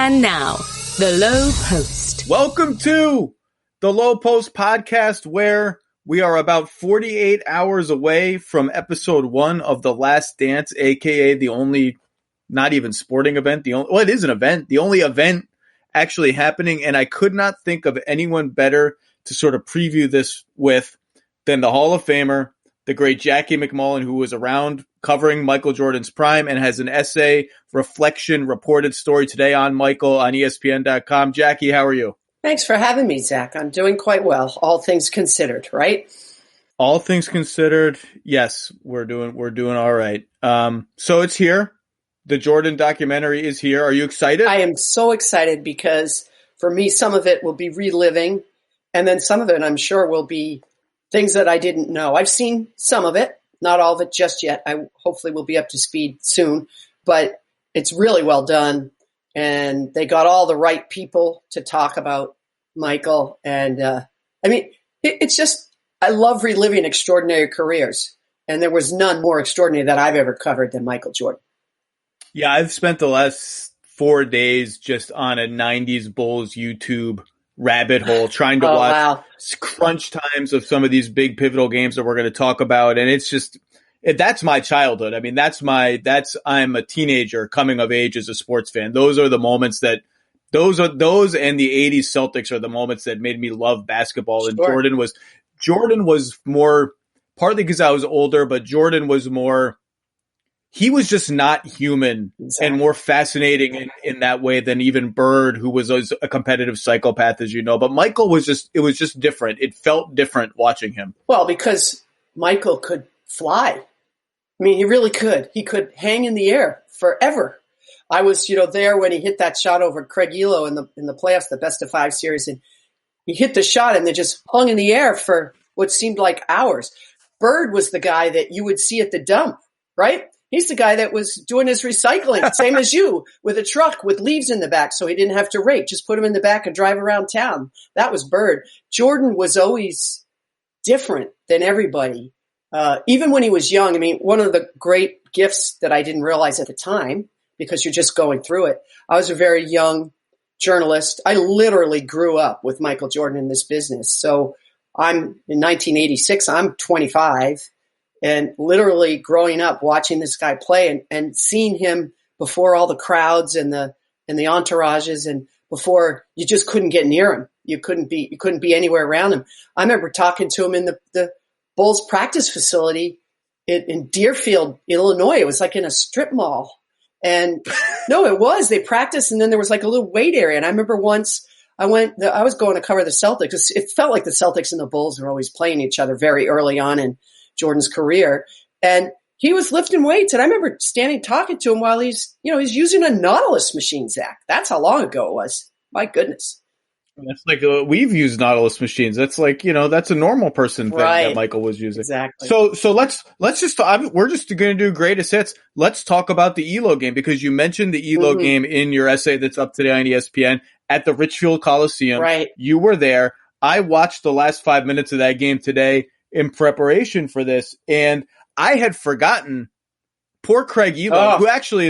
And now, the Lowe Post. Welcome to the Lowe Post podcast, where we are about 48 hours away from episode 1 of The Last Dance, aka the only, not even sporting event, it is an event, the only event actually happening, and I could not think of anyone better to sort of preview this with than the Hall of Famer, the great Jackie MacMullan, who was around covering Michael Jordan's prime and has an essay, reflection, reported story today on Michael on ESPN.com. Jackie, how are you? Thanks for having me, Zach. I'm doing quite well, all things considered, right? All things considered, yes, we're doing all right. So it's here. The Jordan documentary is here. Are you excited? I am so excited because for me, some of it will be reliving, and then some of it, I'm sure, will be things that I didn't know. I've seen some of it, not all of it just yet. I hopefully will be up to speed soon, but it's really well done. And they got all the right people to talk about Michael. And it's just, I love reliving extraordinary careers. And there was none more extraordinary that I've ever covered than Michael Jordan. Yeah, I've spent the last 4 days just on a 90s Bulls YouTube rabbit hole trying to watch crunch times of some of these big pivotal games that we're going to talk about. And it's just, that's my childhood. I mean, I'm a teenager coming of age as a sports fan. Those are the moments those and the 80s Celtics are the moments that made me love basketball. And Sure. Jordan was more, partly because I was older, but Jordan was more, he was just not human. Exactly. And more fascinating in that way than even Bird, who was a competitive psychopath, as you know. But Michael it was just different. It felt different watching him. Well, because Michael could fly. I mean, he really could. He could hang in the air forever. I was, there when he hit that shot over Craig Elo in the playoffs, the best of 5 series, and he hit the shot and they just hung in the air for what seemed like hours. Bird was the guy that you would see at the dump, right? He's the guy that was doing his recycling, same as you, with a truck with leaves in the back so he didn't have to rake. Just put him in the back and drive around town. That was Bird. Jordan was always different than everybody. Even when he was young, I mean, one of the great gifts that I didn't realize at the time, because you're just going through it, I was a very young journalist. I literally grew up with Michael Jordan in this business. So in 1986, I'm 25. And literally growing up, watching this guy play and seeing him before all the crowds and the entourages, and before you just couldn't get near him. You couldn't be anywhere around him. I remember talking to him in the Bulls practice facility in Deerfield, Illinois. It was like in a strip mall. And no, it was. They practiced, and then there was like a little weight area. And I remember once I was going to cover the Celtics. It felt like the Celtics and the Bulls were always playing each other very early on in Jordan's career. And he was lifting weights. And I remember standing talking to him while he's using a Nautilus machine, Zach. That's how long ago it was. My goodness. That's like, we've used Nautilus machines. That's like, that's a normal person thing that Michael was using. Exactly. So let's just, we're just going to do greatest hits. Let's talk about the ELO game, because you mentioned the ELO game in your essay that's up today on ESPN at the Richfield Coliseum. Right. You were there. I watched the last 5 minutes of that game today in preparation for this, and I had forgotten poor Craig Elo, who actually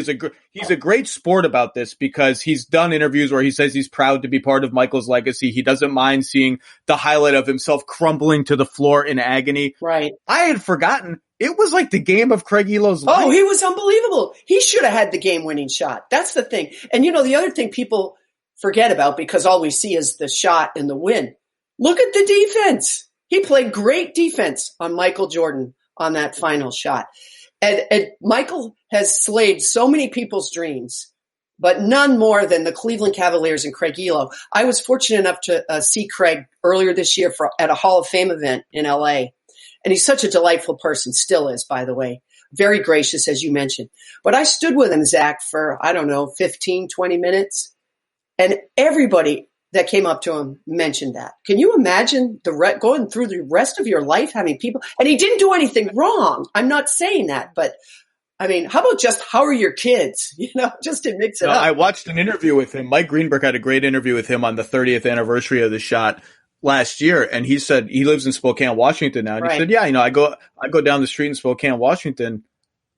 he's a great sport about this, because he's done interviews where he says he's proud to be part of Michael's legacy. He doesn't mind seeing the highlight of himself crumbling to the floor in agony. Right. I had forgotten. It was like the game of Craig Elo's life. Oh, he was unbelievable. He should have had the game-winning shot. That's the thing. And the other thing people forget about, because all we see is the shot and the win. Look at the defense. He played great defense on Michael Jordan on that final shot. And Michael has slayed so many people's dreams, but none more than the Cleveland Cavaliers and Craig Elo. I was fortunate enough to see Craig earlier this year at a Hall of Fame event in LA. And he's such a delightful person, still is, by the way. Very gracious, as you mentioned. But I stood with him, Zach, for, 15, 20 minutes. And everybody that came up to him mentioned that. Can you imagine going through the rest of your life having people? And he didn't do anything wrong. I'm not saying that, but I mean, how about just how are your kids? Just to mix it up. I watched an interview with him. Mike Greenberg had a great interview with him on the 30th anniversary of the shot last year, and he said he lives in Spokane, Washington now. And he said, "Yeah, I go down the street in Spokane, Washington.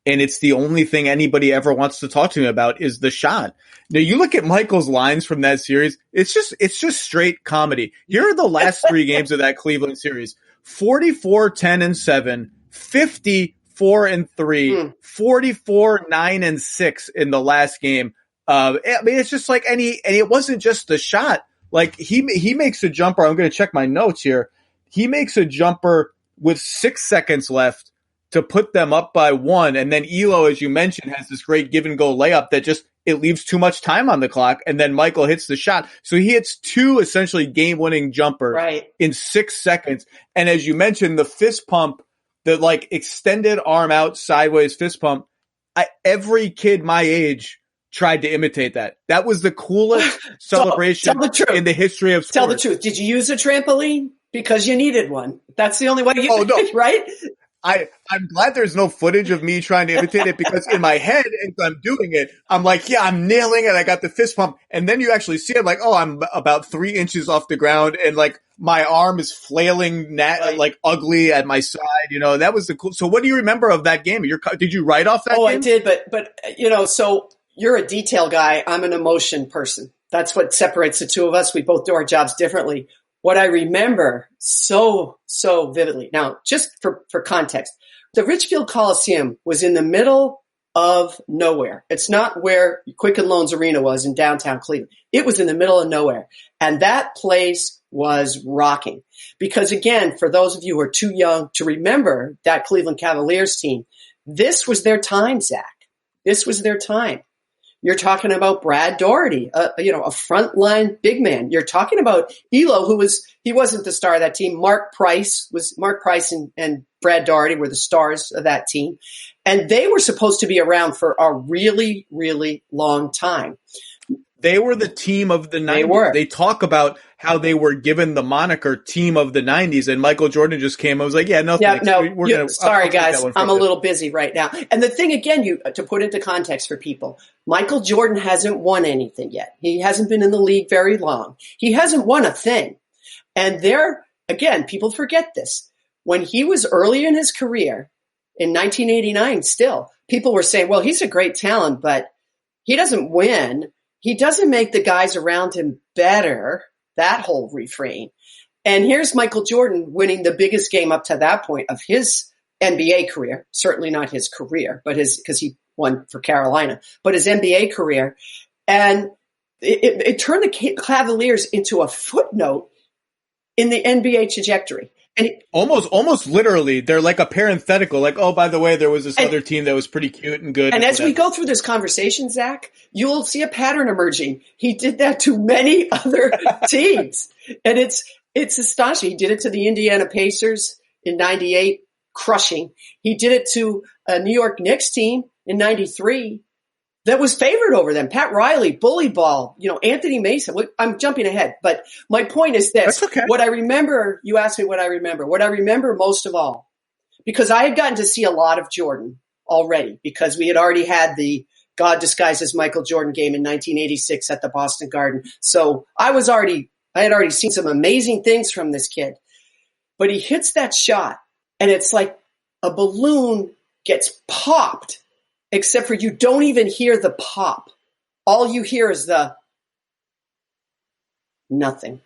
and it's the only thing anybody ever wants to talk to me about is the shot. Now you look at Michael's lines from that series, it's just straight comedy. Here are the last 3 games of that Cleveland series. 44, 10 and 7, 50, 4 and 3, 44, 9 and 6 in the last game. I mean, it's just like and it wasn't just the shot. Like he makes a jumper. I'm going to check my notes here. He makes a jumper with 6 seconds left to put them up by 1. And then Elo, as you mentioned, has this great give and go layup that just, it leaves too much time on the clock. And then Michael hits the shot. So he hits 2 essentially game winning jumpers in 6 seconds. And as you mentioned, the fist pump, the like extended arm out sideways fist pump. Every kid my age tried to imitate that. That was the coolest celebration in the history of sports. Tell the truth. Did you use a trampoline? Because you needed one. That's the only way you did it, right? I'm glad there's no footage of me trying to imitate it, because in my head, as I'm doing it, I'm like, yeah, I'm nailing it. I got the fist pump. And then you actually see it like, oh, I'm about 3 inches off the ground and like my arm is flailing like ugly at my side. You know, that was the cool. So what do you remember of that game? Did you write off that game? I did. But you know, so you're a detail guy. I'm an emotion person. That's what separates the two of us. We both do our jobs differently. What I remember so vividly. Now, just for context, the Richfield Coliseum was in the middle of nowhere. It's not where Quicken Loans Arena was in downtown Cleveland. It was in the middle of nowhere. And that place was rocking. Because again, for those of you who are too young to remember that Cleveland Cavaliers team, this was their time, Zach. This was their time. You're talking about Brad Daugherty, a frontline big man. You're talking about Elo, he wasn't the star of that team. Mark Price and Brad Daugherty were the stars of that team. And they were supposed to be around for a really, really long time. They were the team of the 90s. They talk about how they were given the moniker team of the 90s, and Michael Jordan just came and was like, sorry guys, I'm a little busy right now. And the thing again, to put into context for people, Michael Jordan hasn't won anything yet. He hasn't been in the league very long. He hasn't won a thing. And again, people forget this. When he was early in his career in 1989, still, people were saying, well, he's a great talent, but he doesn't win. He doesn't make the guys around him better, that whole refrain. And here's Michael Jordan winning the biggest game up to that point of his NBA career, certainly not his career, but because he won for Carolina, but his NBA career. And it turned the Cavaliers into a footnote in the NBA trajectory. And almost literally, they're like a parenthetical, like, oh, by the way, there was this other team that was pretty cute and good. And as we go through this conversation, Zach, you will see a pattern emerging. He did that to many other teams. And it's astonishing. He did it to the Indiana Pacers in 98, crushing. He did it to a New York Knicks team in 93 that was favored over them. Pat Riley, bully ball, Anthony Mason. I'm jumping ahead, but my point is this. That's okay. What I remember, you asked me what I remember. What I remember most of all, because I had gotten to see a lot of Jordan already, because we had already had the God disguised as Michael Jordan game in 1986 at the Boston Garden. So I had already seen some amazing things from this kid. But he hits that shot, and it's like a balloon gets popped. Except for you don't even hear the pop. All you hear is the nothing.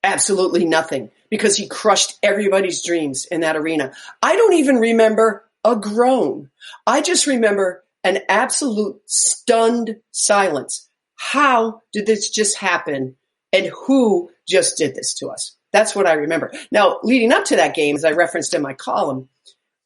Absolutely nothing. Because he crushed everybody's dreams in that arena. I don't even remember a groan. I just remember an absolute stunned silence. How did this just happen? And who just did this to us? That's what I remember. Now, leading up to that game, as I referenced in my column,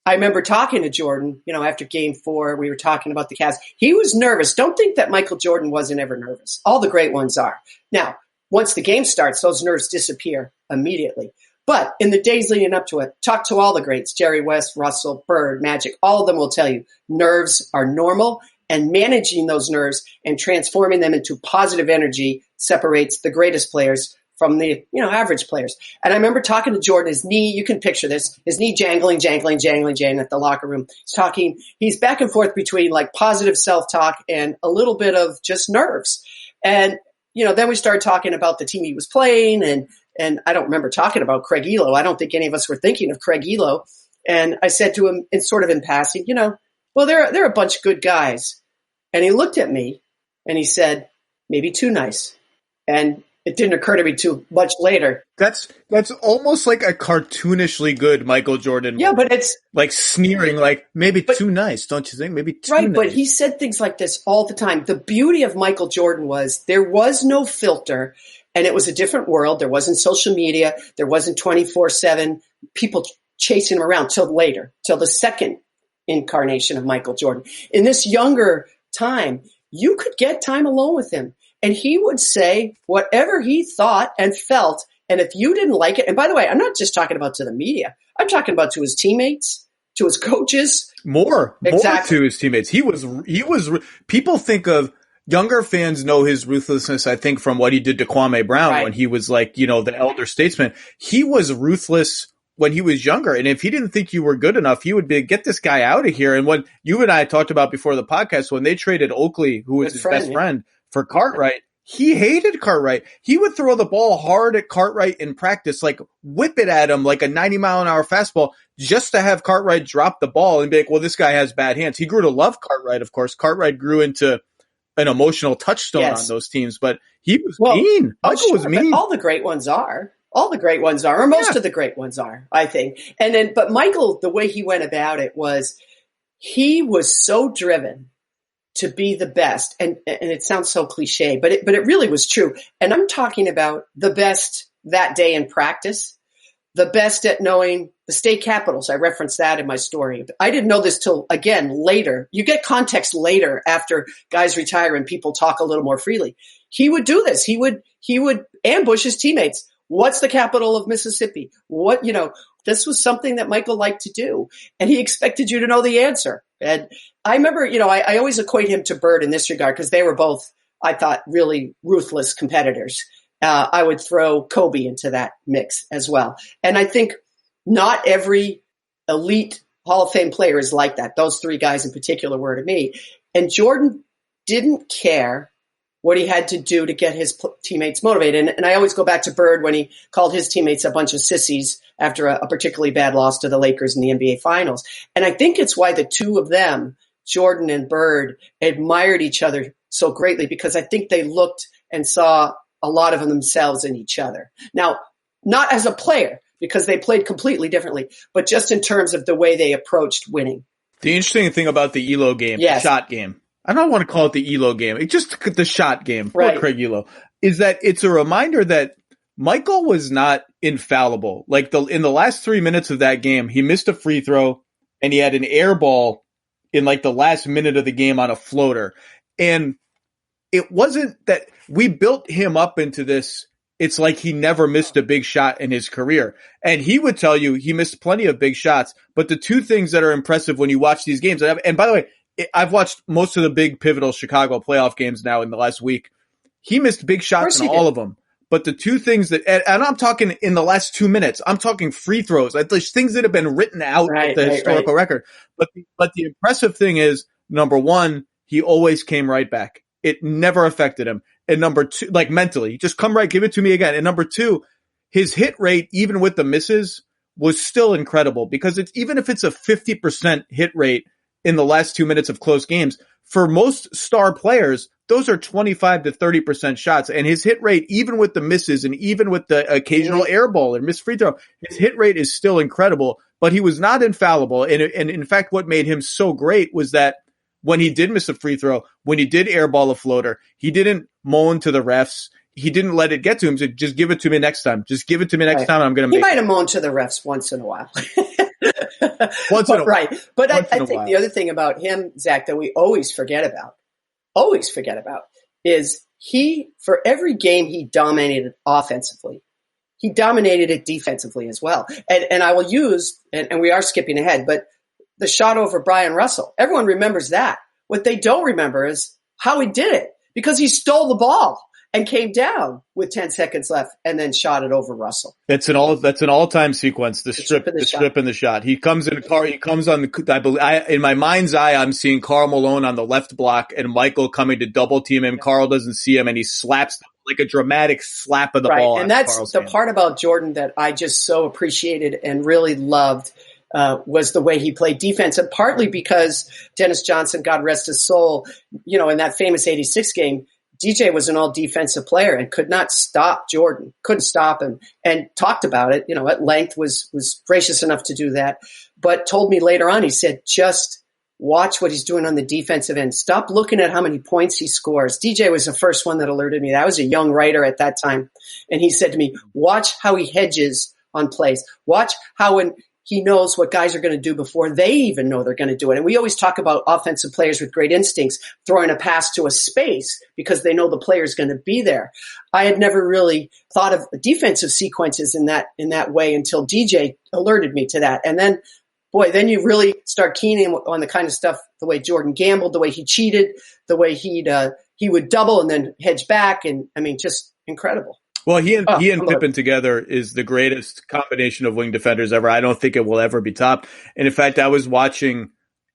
I remember talking to Jordan, after game 4, we were talking about the Cavs. He was nervous. Don't think that Michael Jordan wasn't ever nervous. All the great ones are. Now, once the game starts, those nerves disappear immediately. But in the days leading up to it, talk to all the greats, Jerry West, Russell, Bird, Magic, all of them will tell you nerves are normal, and managing those nerves and transforming them into positive energy separates the greatest players from the, average players. And I remember talking to Jordan, his knee, you can picture this, his knee jangling at the locker room. He's back and forth between like positive self-talk and a little bit of just nerves. And, then we started talking about the team he was playing, and I don't remember talking about Craig Elo. I don't think any of us were thinking of Craig Elo. And I said to him, in passing, well, they're a bunch of good guys. And he looked at me and he said, maybe too nice. And it didn't occur to me too much later. That's almost like a cartoonishly good Michael Jordan. Yeah, but it's like sneering, like maybe too nice, don't you think? Maybe too right, nice. But he said things like this all the time. The beauty of Michael Jordan was there was no filter, and it was a different world. There wasn't social media. There wasn't 24/7 people chasing him around till later, till the second incarnation of Michael Jordan. In this younger time, you could get time alone with him. And he would say whatever he thought and felt. And if you didn't like it, and by the way, I'm not just talking about to the media. I'm talking about to his teammates, to his coaches. More Exactly. to his teammates. He was, people think of, younger fans know his ruthlessness, I think, from what he did to Kwame Brown when he was like, the elder statesman. He was ruthless when he was younger. And if he didn't think you were good enough, he would be, get this guy out of here. And what you and I talked about before the podcast, when they traded Oakley, who was his best friend, for Cartwright, he hated Cartwright. He would throw the ball hard at Cartwright in practice, like whip it at him like a 90-mile-an-hour fastball, just to have Cartwright drop the ball and be like, well, this guy has bad hands. He grew to love Cartwright, of course. Cartwright grew into an emotional touchstone on those teams, but he was mean. Michael was mean. All the great ones are. All the great ones are, or most of the great ones are, I think. And then, but Michael, the way he went about it was he was so driven to be the best. And it sounds so cliche, but it really was true. And I'm talking about the best that day in practice, the best at knowing the state capitals. I referenced that in my story. I didn't know this till, again, later. You get context later after guys retire and people talk a little more freely. He would do this. He would ambush his teammates. What's the capital of Mississippi? This was something that Michael liked to do, and he expected you to know the answer. And I remember, I always equate him to Bird in this regard because they were both, I thought, really ruthless competitors. I would throw Kobe into that mix as well. And I think not every elite Hall of Fame player is like that. Those three guys in particular were to me. And Jordan didn't care what he had to do to get his teammates motivated. And I always go back to Bird when he called his teammates a bunch of sissies after a particularly bad loss to the Lakers in the NBA Finals. And I think it's why the two of them, Jordan and Bird, admired each other so greatly, because I think they looked and saw a lot of themselves in each other. Now, not as a player, because they played completely differently, but just in terms of the way they approached winning. The interesting thing about the ELO game, the shot game, I don't want to call it the ELO game. It's just the shot game for Craig Elo, is that it's a reminder that Michael was not infallible. Like in the last 3 minutes of that game, he missed a free throw and he had an air ball in like the last minute of the game on a floater. And it wasn't that we built him up into this. It's like he never missed a big shot in his career. And he would tell you he missed plenty of big shots. But the two things that are impressive when you watch these games, and by the way, I've watched most of the big pivotal Chicago playoff games now in the last week. He missed big shots in all of them. But the two things that, and I'm talking in the last 2 minutes, I'm talking free throws, things that have been written out at the historical record. But the impressive thing is, number one, he always came right back. It never affected him. And number two, like mentally, just come right, give it to me again. And number two, his hit rate, even with the misses, was still incredible, because even if it's a 50% hit rate in the last 2 minutes of close games, for most star players, those are 25 to 30% shots. And his hit rate, even with the misses and even with the occasional air ball or missed free throw, his hit rate is still incredible, but he was not infallible. And in fact, what made him so great was that when he did miss a free throw, when he did airball a floater, he didn't moan to the refs. He didn't let it get to him. He said, just give it to me next time. Just give it to me next time. I'm going to make it. He might have moaned to the refs once in a while. Right. But I think the other thing about him, Zach, that we always forget about, is for every game he dominated offensively, he dominated it defensively as well. And I will use, and we are skipping ahead, but the shot over Brian Russell, everyone remembers that. What they don't remember is how he did it, because he stole the ball and came down with 10 seconds left and then shot it over Russell. That's an all-time sequence. The strip and the shot. He comes in a car. He comes on in my mind's eye, I'm seeing Karl Malone on the left block and Michael coming to double team him. Karl doesn't see him and he slaps like a dramatic slap of the ball. And that's the part about Jordan that I just so appreciated and really loved. was the way he played defense, and partly because Dennis Johnson, God rest his soul, in that famous 86 game, DJ was an all defensive player and could not stop Jordan, couldn't stop him, and talked about it, at length, was gracious enough to do that, but told me later on, he said, just watch what he's doing on the defensive end. Stop looking at how many points he scores. DJ was the first one that alerted me. I was a young writer at that time. And he said to me, watch how he hedges on plays. Watch how when he knows what guys are going to do before they even know they're going to do it. And we always talk about offensive players with great instincts throwing a pass to a space because they know the player is going to be there. I had never really thought of defensive sequences in that way until DJ alerted me to that. And then then you really start keying in on the kind of stuff, the way Jordan gambled, the way he cheated, the way he would double and then hedge back. And just incredible. Well, he and Pippen together is the greatest combination of wing defenders ever. I don't think it will ever be topped. And in fact, I was watching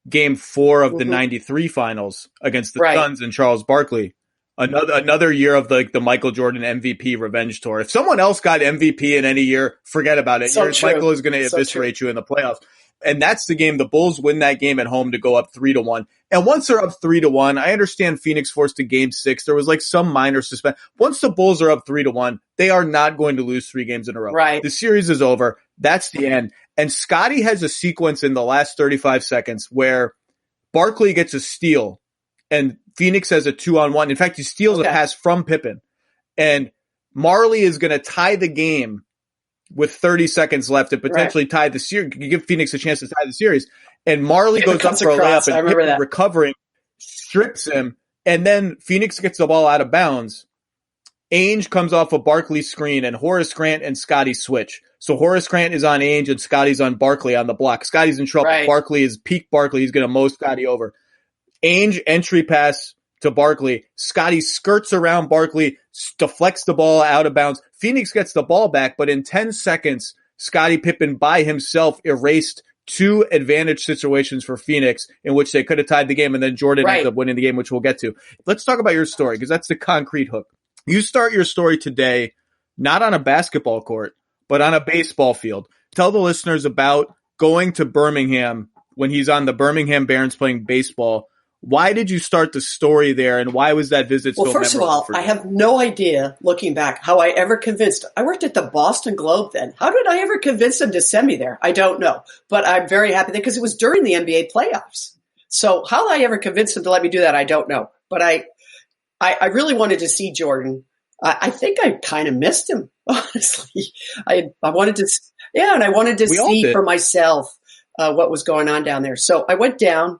game 4 of the 93 finals against the Suns and Charles Barkley. Another year of the Michael Jordan MVP revenge tour. If someone else got MVP in any year, forget about it. Michael is going to eviscerate you in the playoffs. And that's the game. The Bulls win that game at home to go up 3-1. And once they're up 3-1, I understand Phoenix forced to game 6. There was some minor suspension. Once the Bulls are up 3-1, they are not going to lose 3 games in a row. Right. The series is over. That's the end. And Scotty has a sequence in the last 35 seconds where Barkley gets a steal and Phoenix has a 2-on-1. In fact, he steals a pass from Pippen. And Marley is going to tie the game with 30 seconds left and potentially tie the series, give Phoenix a chance to tie the series. And Marley goes up for a layup and Pippen recovering, strips him, and then Phoenix gets the ball out of bounds. Ainge comes off a Barkley screen and Horace Grant and Scotty switch. So Horace Grant is on Ainge and Scotty's on Barkley on the block. Scotty's in trouble. Right. Barkley is peak Barkley. He's going to mow Scotty over. Ainge entry pass to Barkley. Scotty skirts around Barkley, deflects the ball out of bounds. Phoenix gets the ball back, but in 10 seconds, Scottie Pippen by himself erased 2 advantage situations for Phoenix in which they could have tied the game, and then Jordan ended up winning the game, which we'll get to. Let's talk about your story, because that's the concrete hook. You start your story today, not on a basketball court, but on a baseball field. Tell the listeners about going to Birmingham when he's on the Birmingham Barons playing baseball. Why did you start the story there, and why was that visit so memorable? Well, first of all, I have no idea, looking back, how I ever convinced – I worked at the Boston Globe then. How did I ever convince them to send me there? I don't know. But I'm very happy because it was during the NBA playoffs. So how I ever convinced them to let me do that, I don't know. But I really wanted to see Jordan. I think I kind of missed him, honestly. I wanted to – and I wanted to see for myself what was going on down there. So I went down.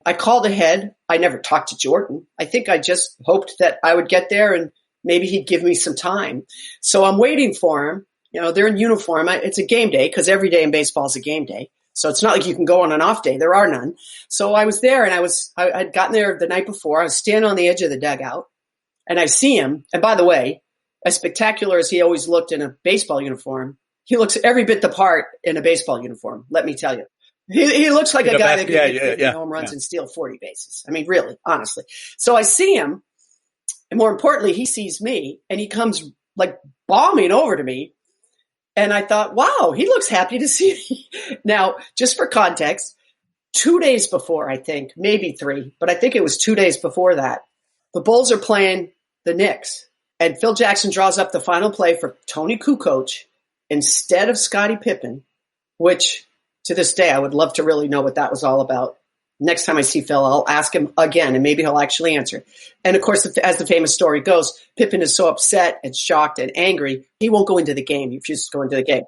I called ahead. I never talked to Jordan. I think I just hoped that I would get there and maybe he'd give me some time. So I'm waiting for him. They're in uniform. It's a game day because every day in baseball is a game day. So it's not like you can go on an off day. There are none. So I was there and I'd gotten there the night before. I was standing on the edge of the dugout and I see him. And by the way, as spectacular as he always looked in a baseball uniform, he looks every bit the part in a baseball uniform. Let me tell you. He looks like a guy that could hit home runs and steal 40 bases. I mean, really, honestly. So I see him, and more importantly, he sees me, and he comes bombing over to me. And I thought, wow, he looks happy to see me. Now, just for context, 2 days before, I think, maybe 3, but I think it was 2 days before that, the Bulls are playing the Knicks, and Phil Jackson draws up the final play for Tony Kukoc instead of Scottie Pippen, which – to this day, I would love to really know what that was all about. Next time I see Phil, I'll ask him again, and maybe he'll actually answer. And of course, as the famous story goes, Pippen is so upset and shocked and angry, he won't go into the game. He refuses to go into the game.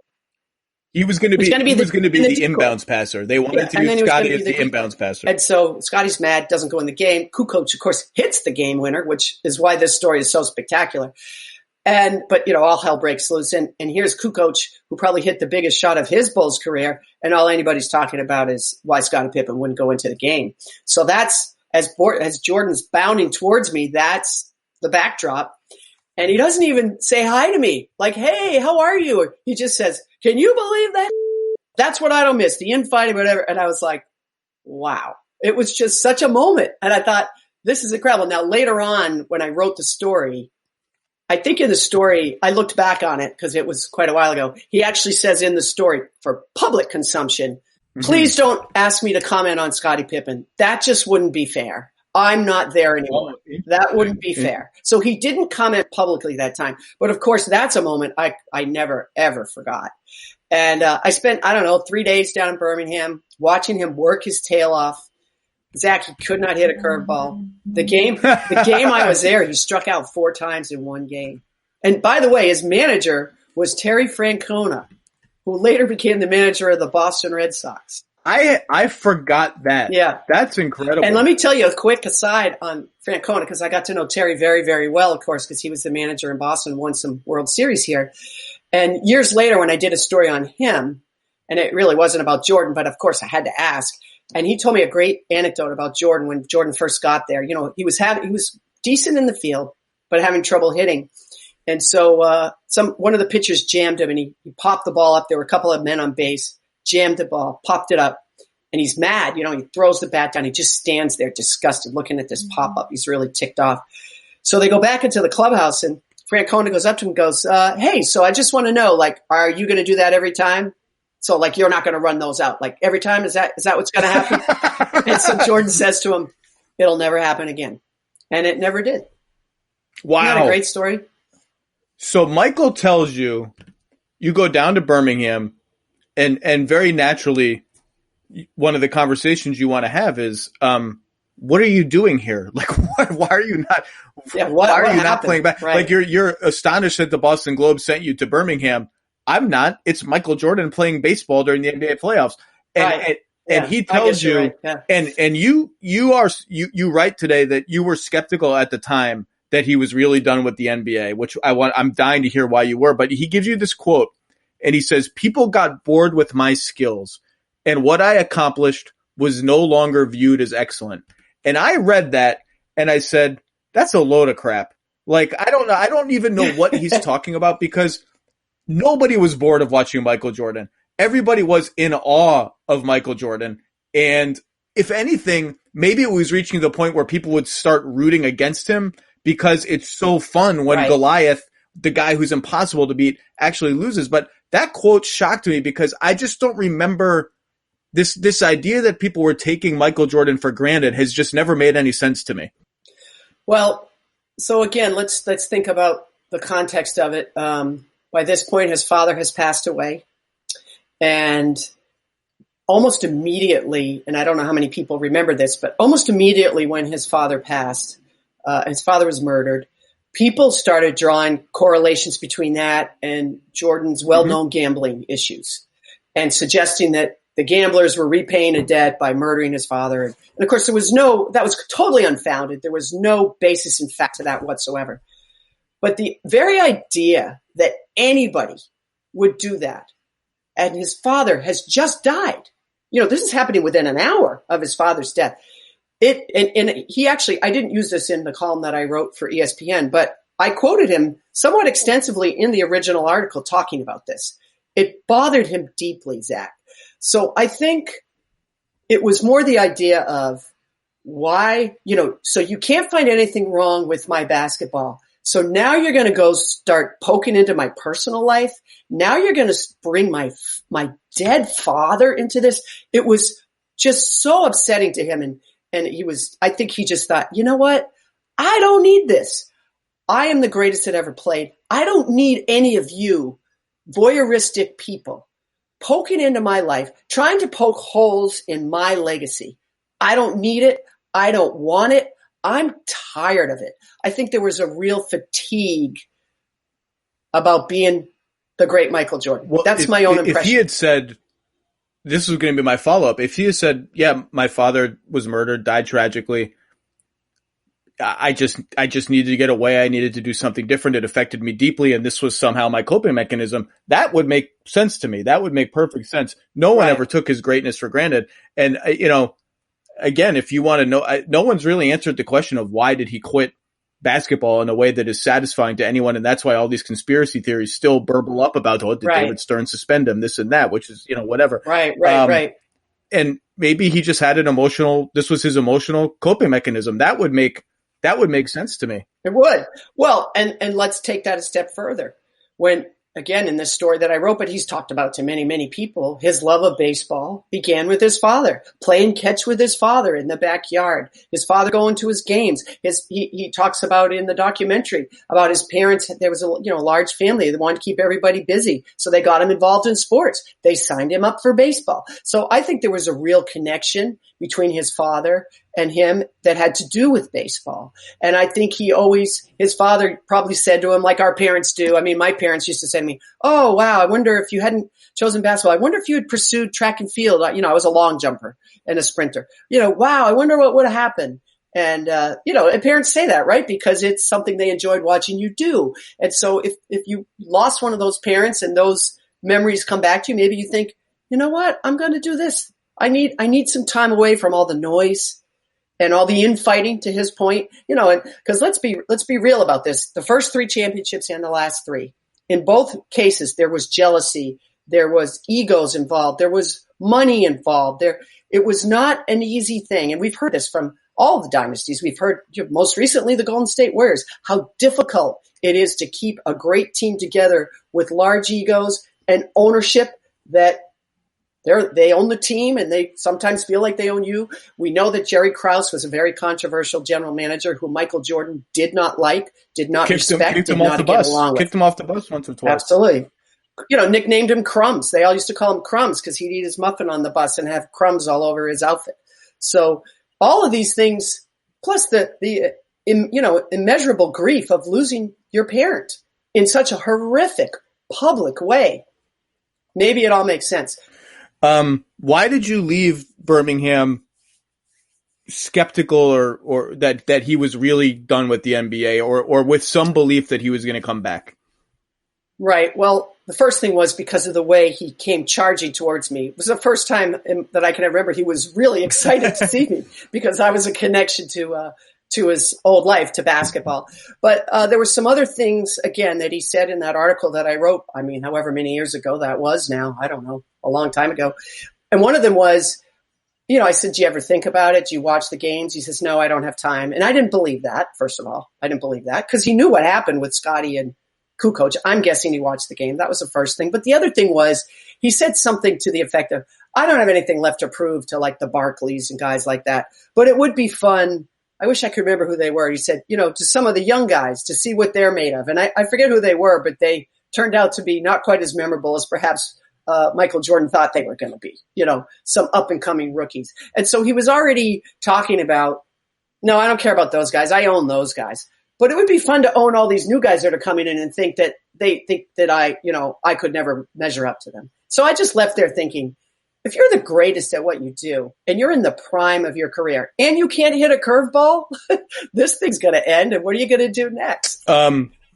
He was going to be the inbounds passer. They wanted to use Scotty as the inbounds passer. And so Scotty's mad, doesn't go in the game. Kukoc, of course, hits the game winner, which is why this story is so spectacular. But all hell breaks loose. And here's Kukoc, who probably hit the biggest shot of his Bulls career. And all anybody's talking about is why Scottie Pippen wouldn't go into the game. So that's, as Jordan's bounding towards me, that's the backdrop. And he doesn't even say hi to me. Like, hey, how are you? He just says, can you believe that? That's what I don't miss. The infighting, whatever. And I was like, wow. It was just such a moment. And I thought, this is incredible. Now, later on, when I wrote the story, I think in the story, I looked back on it because it was quite a while ago. He actually says in the story, for public consumption, Please don't ask me to comment on Scottie Pippen. That just wouldn't be fair. I'm not there anymore. That wouldn't be fair. So he didn't comment publicly that time. But of course, that's a moment I never, ever forgot. And I spent, 3 days down in Birmingham watching him work his tail off. Zach, he could not hit a curveball. The game I was there, he struck out 4 times in one game. And by the way, his manager was Terry Francona, who later became the manager of the Boston Red Sox. I forgot that. Yeah. That's incredible. And let me tell you a quick aside on Francona, because I got to know Terry very, very well, of course, because he was the manager in Boston, won some World Series here. And years later, when I did a story on him, and it really wasn't about Jordan, but of course I had to ask, and he told me a great anecdote about Jordan when Jordan first got there. You know, he was decent in the field, but having trouble hitting. And so one of the pitchers jammed him, and he popped the ball up. There were a couple of men on base, jammed the ball, popped it up, and he's mad. You know, he throws the bat down. He just stands there disgusted looking at this pop-up. He's really ticked off. So they go back into the clubhouse, and Francona goes up to him and goes, hey, so I just want to know, like, are you going to do that every time? So, like, you're not going to run those out. Like, every time, is that what's going to happen? And so Jordan says to him, it'll never happen again. And it never did. Wow. Isn't that a great story? So Michael tells you, you go down to Birmingham, and very naturally, one of the conversations you want to have is, what are you doing here? Like, why are you not? Yeah, why are you happened? not playing back? Right. Like, you're astonished that the Boston Globe sent you to Birmingham. I'm not. It's Michael Jordan playing baseball during the NBA playoffs, and he tells you, right. Yeah. and you write today that you were skeptical at the time that he was really done with the NBA, which I'm dying to hear why you were. But he gives you this quote, and he says, "People got bored with my skills, and what I accomplished was no longer viewed as excellent." And I read that, and I said, "That's a load of crap." Like, I don't know. I don't even know what he's talking about, because nobody was bored of watching Michael Jordan. Everybody was in awe of Michael Jordan. And if anything, maybe it was reaching the point where people would start rooting against him, because it's so fun when Goliath, the guy who's impossible to beat, actually loses. But that quote shocked me, because I just don't remember this idea that people were taking Michael Jordan for granted has just never made any sense to me. Well, so again, let's think about the context of it. By this point, his father has passed away, and almost immediately, and I don't know how many people remember this, but almost immediately when his father passed, his father was murdered, people started drawing correlations between that and Jordan's well-known gambling issues, and suggesting that the gamblers were repaying a debt by murdering his father. And of course, that was totally unfounded. There was no basis in fact to that whatsoever. But the very idea that anybody would do that, and his father has just died. You know, this is happening within an hour of his father's death. And he actually, I didn't use this in the column that I wrote for ESPN, but I quoted him somewhat extensively in the original article talking about this. It bothered him deeply, Zach. So I think it was more the idea of why, so you can't find anything wrong with my basketball. So now you're going to go start poking into my personal life. Now you're going to bring my dead father into this. It was just so upsetting to him. And I think he just thought, you know what? I don't need this. I am the greatest that ever played. I don't need any of you voyeuristic people poking into my life, trying to poke holes in my legacy. I don't need it. I don't want it. I'm tired of it. I think there was a real fatigue about being the great Michael Jordan. Well, that's my own impression. If he had said, this was going to be my follow-up, if he had said, yeah, my father was murdered, died tragically, I just needed to get away. I needed to do something different. It affected me deeply, and this was somehow my coping mechanism. That would make sense to me. That would make perfect sense. No one ever took his greatness for granted. And, again, if you want to know, no one's really answered the question of why did he quit basketball in a way that is satisfying to anyone. And that's why all these conspiracy theories still burble up about, did David Stern suspend him, this and that, which is, whatever. Right. And maybe he just had this was his emotional coping mechanism. That would make sense to me. It would. Well, and let's take that a step further. When again, in this story that I wrote, but he's talked about to many, many people, his love of baseball began with his father, playing catch with his father in the backyard, his father going to his games. He talks about in the documentary about his parents. There was a large family. They wanted to keep everybody busy. So they got him involved in sports. They signed him up for baseball. So I think there was a real connection between his father and him that had to do with baseball. And I think his father probably said to him, like our parents do. I mean, my parents used to say to me, "Oh, wow, I wonder if you hadn't chosen basketball. I wonder if you had pursued track and field." I was a long jumper and a sprinter. Wow, I wonder what would have happened. And, and parents say that, right? Because it's something they enjoyed watching you do. And so if you lost one of those parents and those memories come back to you, maybe you think, you know what, I'm going to do this. I need some time away from all the noise and all the infighting, to his point, and because let's be real about this. The first 3 championships and the last 3, in both cases, there was jealousy. There was egos involved. There was money involved. It was not an easy thing. And we've heard this from all the dynasties. We've heard most recently the Golden State Warriors, how difficult it is to keep a great team together with large egos and ownership that they own the team and they sometimes feel like they own you. We know that Jerry Krause was a very controversial general manager who Michael Jordan did not like, did not respect, did not get along with. Kicked him off the bus once or twice. Absolutely. Nicknamed him Crumbs. They all used to call him Crumbs because he'd eat his muffin on the bus and have crumbs all over his outfit. So all of these things, plus the immeasurable grief of losing your parent in such a horrific public way. Maybe it all makes sense. Why did you leave Birmingham skeptical or that he was really done with the NBA or with some belief that he was going to come back? Right. Well, the first thing was because of the way he came charging towards me. It was the first time that I can remember he was really excited to see me because I was a connection to his old life, to basketball. But there were some other things, again, that he said in that article that I wrote, however many years ago that was now, I don't know, a long time ago. And one of them was, I said, "Do you ever think about it? Do you watch the games?" He says, "No, I don't have time." And I didn't believe that, first of all. I didn't believe that because he knew what happened with Scotty and Kukoc. I'm guessing he watched the game. That was the first thing. But the other thing was he said something to the effect of, "I don't have anything left to prove to like the Barkleys and guys like that, but it would be fun. I wish I could remember who they were." He said, to some of the young guys to see what they're made of. And I forget who they were, but they turned out to be not quite as memorable as perhaps Michael Jordan thought they were going to be, some up and coming rookies. And so he was already talking about, no, I don't care about those guys. I own those guys. But it would be fun to own all these new guys that are coming in and think that they think that I could never measure up to them. So I just left there thinking, if you're the greatest at what you do and you're in the prime of your career and you can't hit a curveball, this thing's going to end. And what are you going to do next?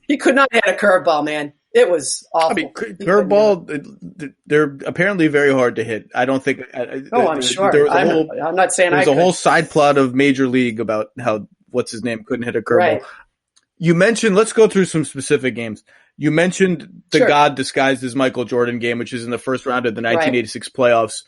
He could not hit a curveball, man. It was awful. Curveball, they're apparently very hard to hit. I don't think. I'm sure. I'm not saying there's a whole side plot of Major League about how what's his name couldn't hit a curveball. Right. You mentioned. Let's go through some specific games. You mentioned the God disguised as Michael Jordan game, which is in the first round of the 1986 playoffs.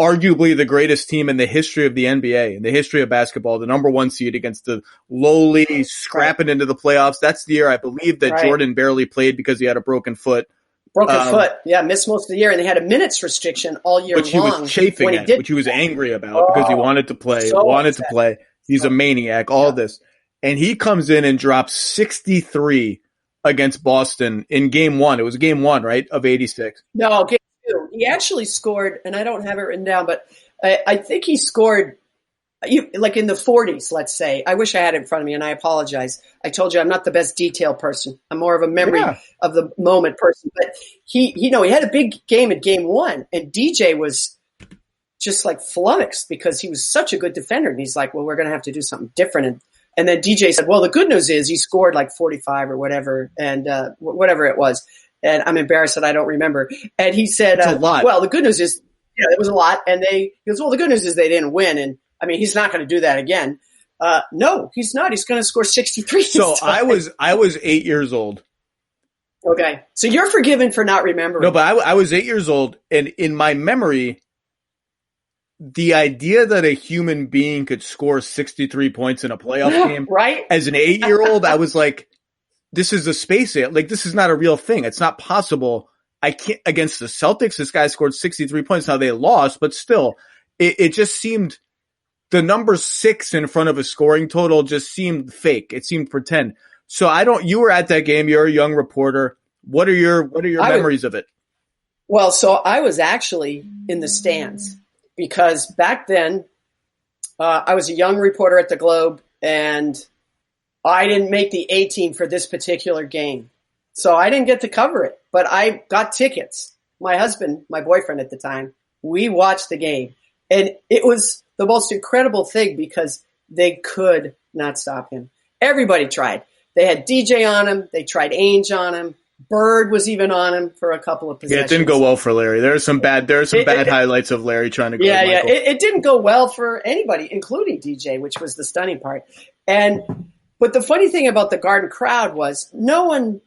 Arguably the greatest team in the history of the NBA, in the history of basketball, the number 1 seed against the lowly, scrapping into the playoffs. That's the year I believe that Jordan barely played because he had a broken foot. Missed most of the year, and they had a minutes restriction all year long. Which he was chafing at, which he was angry about because he wanted to play, to play. He's a maniac, all this. And he comes in and drops 63 against Boston in game 1. It was game 1, right, of 86? No, game 2. He actually scored, and I don't have it written down, but I think he scored like in the 40s, let's say. I wish I had it in front of me, and I apologize. I told you I'm not the best detail person. I'm more of a memory of the moment person. But he had a big game in game 1, and DJ was just like flummoxed because he was such a good defender. And he's like, well, we're going to have to do something different. And then DJ said, well, the good news is he scored like 45 or whatever, and whatever it was. And I'm embarrassed that I don't remember. And he said, a lot. Well, the good news is, it was a lot. And he goes, well, the good news is they didn't win. And I mean, he's not going to do that again. No, he's not. He's going to score 63. So I was 8 years old. Okay. So you're forgiven for not remembering. No, but I was 8 years old. And in my memory, the idea that a human being could score 63 points in a playoff game, right? As an 8-year-old, I was like, this is a space. Like, this is not a real thing. It's not possible. I can't, against the Celtics, this guy scored 63 points. Now they lost, but still, it just seemed, the number 6 in front of a scoring total just seemed fake. It seemed pretend. So you were at that game. You're a young reporter. What are your memories of it? Well, so I was actually in the stands because back then I was a young reporter at the Globe, and I didn't make the A team for this particular game. So I didn't get to cover it, but I got tickets. My husband, my boyfriend at the time, we watched the game, and it was the most incredible thing because they could not stop him. Everybody tried. They had DJ on him. They tried Ainge on him. Bird was even on him for a couple of possessions. Yeah, it didn't go well for Larry. There are some bad highlights of Larry trying to go. Yeah, yeah. It didn't go well for anybody, including DJ, which was the stunning part. But the funny thing about the Garden crowd was no one,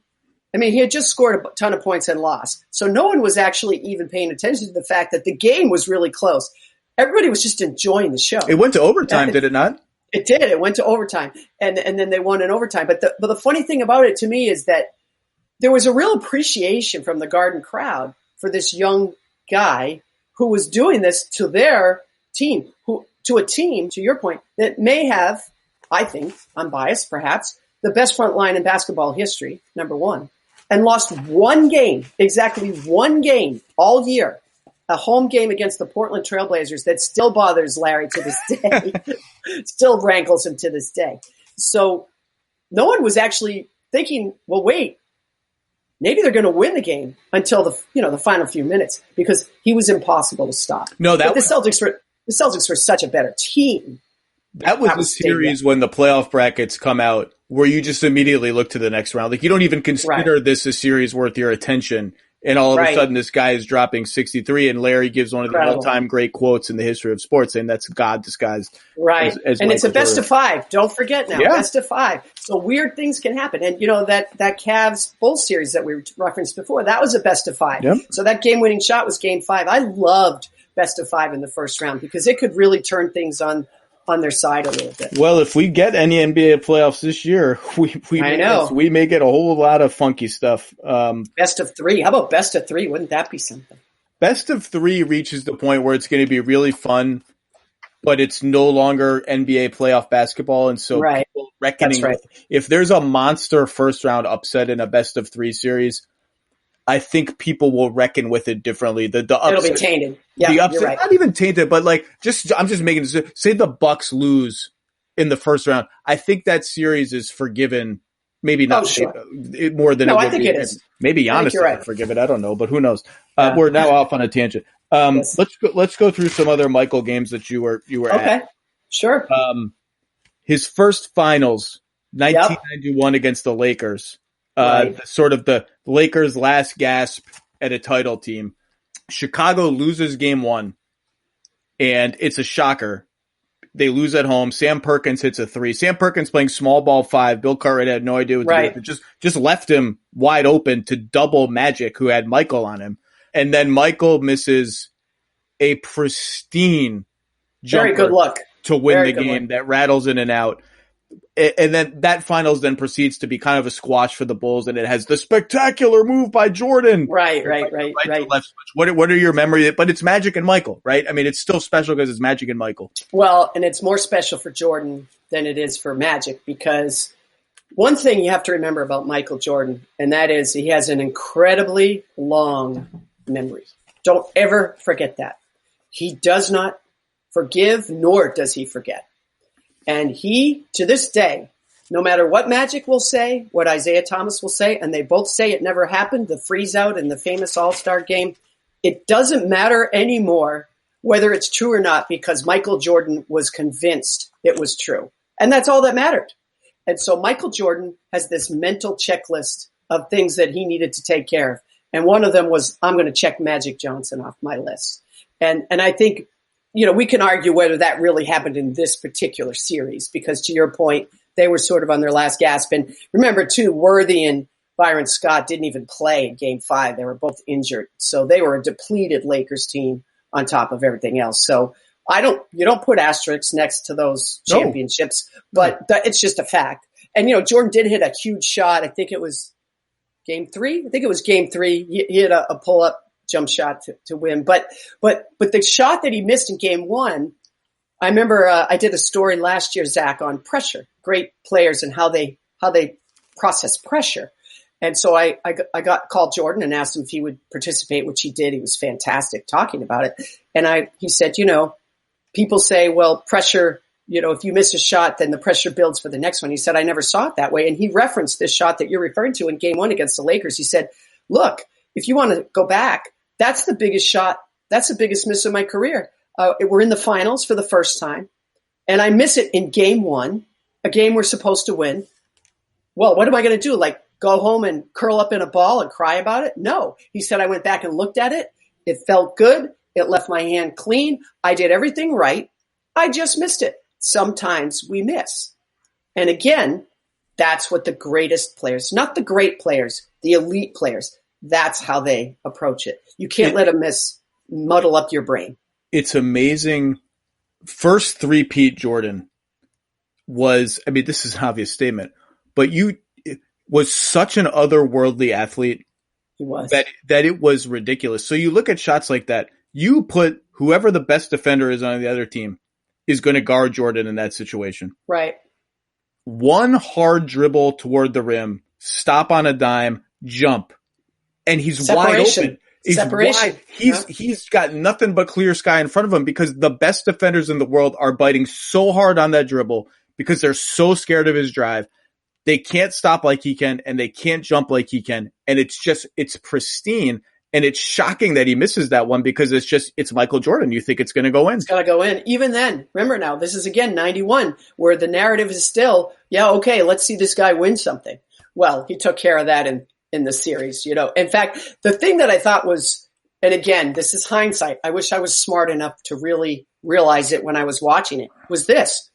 I mean, he had just scored a ton of points and lost. So no one was actually even paying attention to the fact that the game was really close. Everybody was just enjoying the show. It went to overtime, did it not? It did. It went to overtime. And then they won in overtime. But the funny thing about it to me is that there was a real appreciation from the Garden crowd for this young guy who was doing this to their team, to a team, to your point, that may have, I think, I'm biased perhaps, the best front line in basketball history, number one, and lost one game, exactly one game all year, a home game against the Portland Trailblazers that still bothers Larry to this day, still rankles him to this day. So no one was actually thinking, well, wait, maybe they're going to win the game until the final few minutes because he was impossible to stop. No, the Celtics were such a better team. That was the series when the playoff brackets come out where you just immediately look to the next round. Like, you don't even consider this a series worth your attention. And all of a sudden this guy is dropping 63 and Larry gives one of the all-time great quotes in the history of sports, saying that's God disguised. Right. As and Michael it's a best Jordan. of 5. Don't forget now, best of 5. So weird things can happen. And that Cavs Bulls series that we referenced before, that was a best of 5. Yep. So that game-winning shot was game 5. I loved best of 5 in the first round because it could really turn things on their side a little bit. Well, if we get any NBA playoffs this year, we may get a whole lot of funky stuff. Best of 3. How about best of 3? Wouldn't that be something? Best of 3 reaches the point where it's going to be really fun, but it's no longer NBA playoff basketball. And so people reckoning if there's a monster first round upset in a best of 3 series, I think people will reckon with it differently. The upset, it'll be tainted. Yeah, the upset, you're right. not even tainted, but I'm just making this. Say the Bucks lose in the first round. I think that series is forgiven. Maybe not more than I think it is. Maybe Giannis will forgive it. I don't know, but who knows? We're now off on a tangent. Yes. Let's go through some other Michael games that you were at. Okay, sure. His first finals, 1991 against the Lakers. Sort of the Lakers' last gasp at a title team. Chicago loses game 1, and it's a shocker. They lose at home. Sam Perkins hits a 3. Sam Perkins playing small ball 5. Bill Cartwright had no idea what to do. Just left him wide open to double Magic, who had Michael on him. And then Michael misses a pristine jumper. Very good luck. To win the game that rattles in and out. And then that finals then proceeds to be kind of a squash for the Bulls, and it has the spectacular move by Jordan. Right. Left switch. What are your memories? But it's Magic and Michael, right? I mean, it's still special because it's Magic and Michael. Well, and it's more special for Jordan than it is for Magic because one thing you have to remember about Michael Jordan, and that is he has an incredibly long memory. Don't ever forget that. He does not forgive, nor does he forget. And he, to this day, no matter what Magic will say, what Isaiah Thomas will say, and they both say it never happened, the freeze out in the famous All-Star game, it doesn't matter anymore whether it's true or not because Michael Jordan was convinced it was true. And that's all that mattered. And so Michael Jordan has this mental checklist of things that he needed to take care of. And one of them was, I'm going to check Magic Johnson off my list. And I think, we can argue whether that really happened in this particular series, because to your point, they were sort of on their last gasp. And remember, too, Worthy and Byron Scott didn't even play in Game 5. They were both injured. So they were a depleted Lakers team on top of everything else. So you don't put asterisks next to those championships, but it's just a fact. And, Jordan did hit a huge shot. I think it was game 3. I think it was game 3. He hit a pull-up jump shot to win. But the shot that he missed in game 1, I remember I did a story last year, Zach, on pressure, great players and how they process pressure. And so I called Jordan and asked him if he would participate, which he did. He was fantastic talking about it. And he said, people say, well, pressure, if you miss a shot, then the pressure builds for the next one. He said, I never saw it that way. And he referenced this shot that you're referring to in game 1 against the Lakers. He said, look, if you want to go back, that's the biggest shot. That's the biggest miss of my career. We're in the finals for the first time. And I miss it in game 1, a game we're supposed to win. Well, what am I going to do? Like, go home and curl up in a ball and cry about it? No. He said, I went back and looked at it. It felt good. It left my hand clean. I did everything right. I just missed it. Sometimes we miss. And again, that's what the greatest players, not the great players, the elite players, that's how they approach it. You can't let a miss muddle up your brain. It's amazing. First three-peat Jordan was, this is an obvious statement, but was such an otherworldly athlete. He was. That it was ridiculous. So you look at shots like that, you put whoever the best defender is on the other team is going to guard Jordan in that situation. Right. One hard dribble toward the rim, stop on a dime, jump. And he's wide open. He's got nothing but clear sky in front of him because the best defenders in the world are biting so hard on that dribble because they're so scared of his drive. They can't stop like he can, and they can't jump like he can. And it's pristine. And it's shocking that he misses that one because it's Michael Jordan. You think it's going to go in. It's going to go in. Even then, remember now, this is again 91, where the narrative is still, okay, let's see this guy win something. Well, he took care of that in the series, In fact, the thing that I thought was, and again, this is hindsight. I wish I was smart enough to really realize it when I was watching it, was this.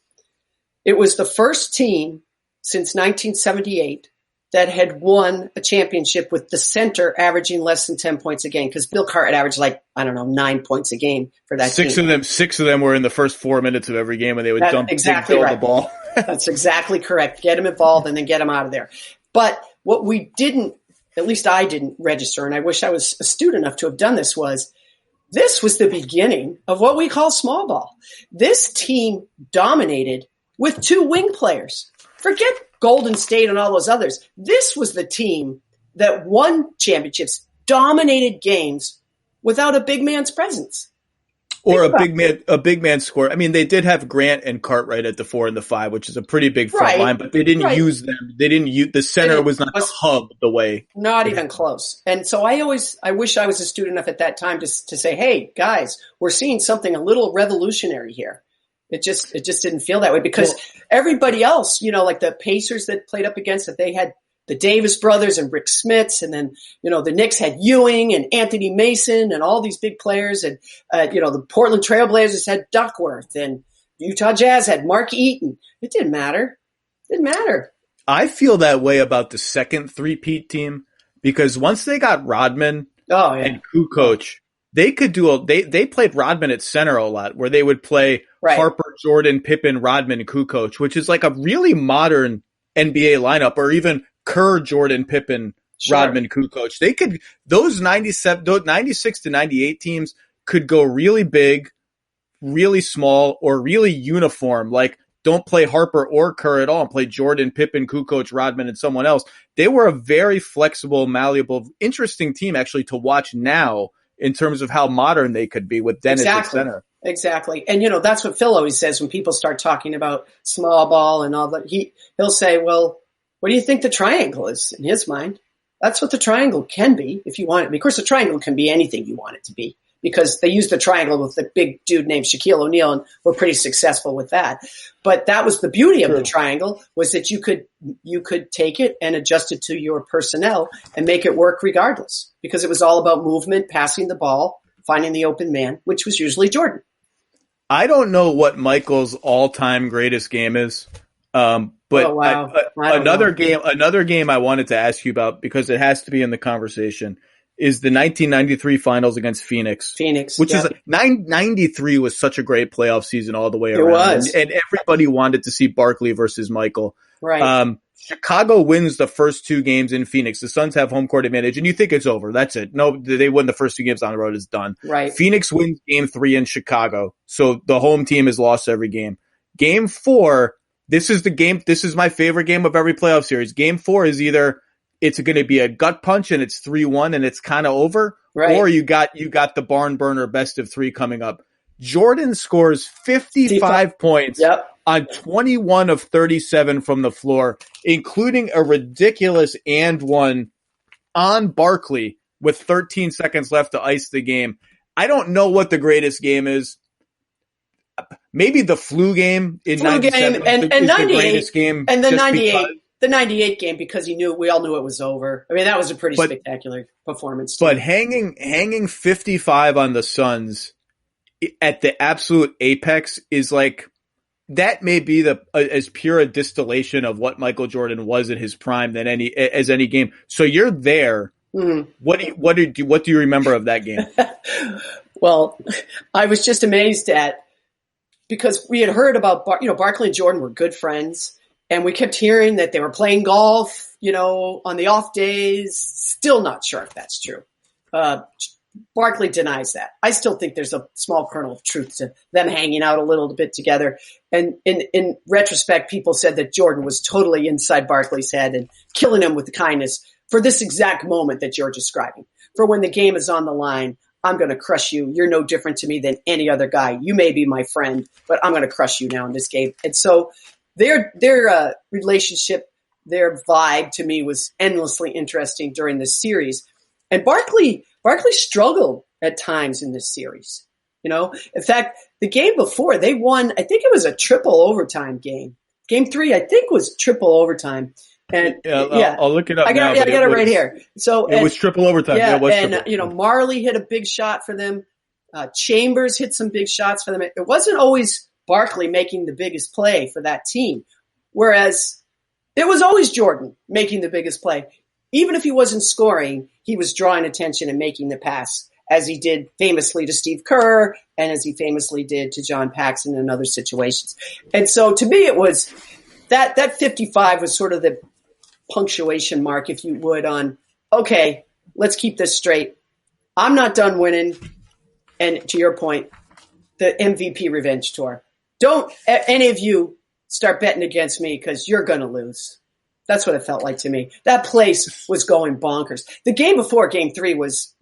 It was the first team since 1978 that had won a championship with the center averaging less than 10 points a game. Because Bill Cartwright averaged 9 points a game for that team. Six of them were in the first 4 minutes of every game when they would dump the ball. That's exactly correct. Get him involved and then get him out of there. But what we didn't, at least I didn't register, and I wish I was astute enough to have done this was the beginning of what we call small ball. This team dominated with 2 wing players. Forget Golden State and all those others. This was the team that won championships, dominated games without a big man's presence. Or a big man score. They did have Grant and Cartwright at the 4 and the 5, which is a pretty big front line, but they didn't use them. They didn't use the center was not the hub the way. Not even close. And so I wish I was astute enough at that time to say, hey guys, we're seeing something a little revolutionary here. It just didn't feel that way because everybody else, like the Pacers that played up against it, they had the Davis brothers and Rick Smits, and then, the Knicks had Ewing and Anthony Mason and all these big players, and, the Portland Trailblazers had Duckworth, and Utah Jazz had Mark Eaton. It didn't matter. I feel that way about the second three-peat team because once they got Rodman and Kukoc, they could they played Rodman at center a lot where they would play Harper, Jordan, Pippen, Rodman, Kukoc, which is like a really modern NBA lineup, or even Kerr, Jordan, Pippen, Rodman, Kukoc. They could, those 96 to 98 teams could go really big, really small, or really uniform. Like, don't play Harper or Kerr at all and play Jordan, Pippen, Kukoc, Rodman, and someone else. They were a very flexible, malleable, interesting team actually to watch now in terms of how modern they could be with Dennis at center. Exactly. And, that's what Phil always says when people start talking about small ball and all that. He'll say, well, what do you think the triangle is in his mind? That's what the triangle can be if you want it. Of course, the triangle can be anything you want it to be because they used the triangle with the big dude named Shaquille O'Neal and were pretty successful with that. But that was the beauty of the triangle, was that you could take it and adjust it to your personnel and make it work regardless, because it was all about movement, passing the ball, finding the open man, which was usually Jordan. I don't know what Michael's all-time greatest game is, but another game I wanted to ask you about, because it has to be in the conversation, is the 1993 finals against Phoenix. Which is 93 was such a great playoff season all the way around. It was. And everybody wanted to see Barkley versus Michael. Right. Chicago wins the first 2 games in Phoenix. The Suns have home court advantage, and you think it's over. That's it. No, they win the first 2 games on the road. It's done. Right. Phoenix wins game 3 in Chicago, so the home team has lost every game. Game 4, this is the game. This is my favorite game of every playoff series. Game 4 is either it's going to be a gut punch and it's 3-1 and it's kind of over, right, or you got the barn burner best of 3 coming up. Jordan scores 55 points. Yep. On 21 of 37 from the floor, including a ridiculous and one on Barkley with 13 seconds left to ice the game. I don't know what the greatest game is. Maybe the flu game in 97 and is 98, the greatest game. And the 98 game, because we all knew it was over. I mean, that was a pretty spectacular performance. But hanging 55 on the Suns at the absolute apex is like, that may be as pure a distillation of what Michael Jordan was in his prime than any game. So you're there. Mm-hmm. What do you remember of that game? Well, I was just amazed because we had heard about Barkley and Jordan were good friends, and we kept hearing that they were playing golf, on the off days. Still not sure if that's true. Barkley denies that. I still think there's a small kernel of truth to them hanging out a little bit together. And in retrospect, people said that Jordan was totally inside Barkley's head and killing him with kindness for this exact moment that you're describing. For when the game is on the line, I'm going to crush you. You're no different to me than any other guy. You may be my friend, but I'm going to crush you now in this game. And so their relationship, their vibe to me was endlessly interesting during this series. And Barkley struggled at times in this series. In fact, the game before they won, I think it was a triple overtime game. Game 3, I think, was triple overtime. And I'll look it up. I got it right here. So it was triple overtime. Yeah, it was and Marley hit a big shot for them. Chambers hit some big shots for them. It wasn't always Barkley making the biggest play for that team, whereas it was always Jordan making the biggest play. Even if he wasn't scoring, he was drawing attention and making the pass, as he did famously to Steve Kerr and as he famously did to John Paxson in other situations. And so to me, it was that 55 was sort of the punctuation mark, if you would, on, okay, let's keep this straight. I'm not done winning. And to your point, the MVP revenge tour. Don't any of you start betting against me, because you're going to lose. That's what it felt like to me. That place was going bonkers. The game before, Game 3, was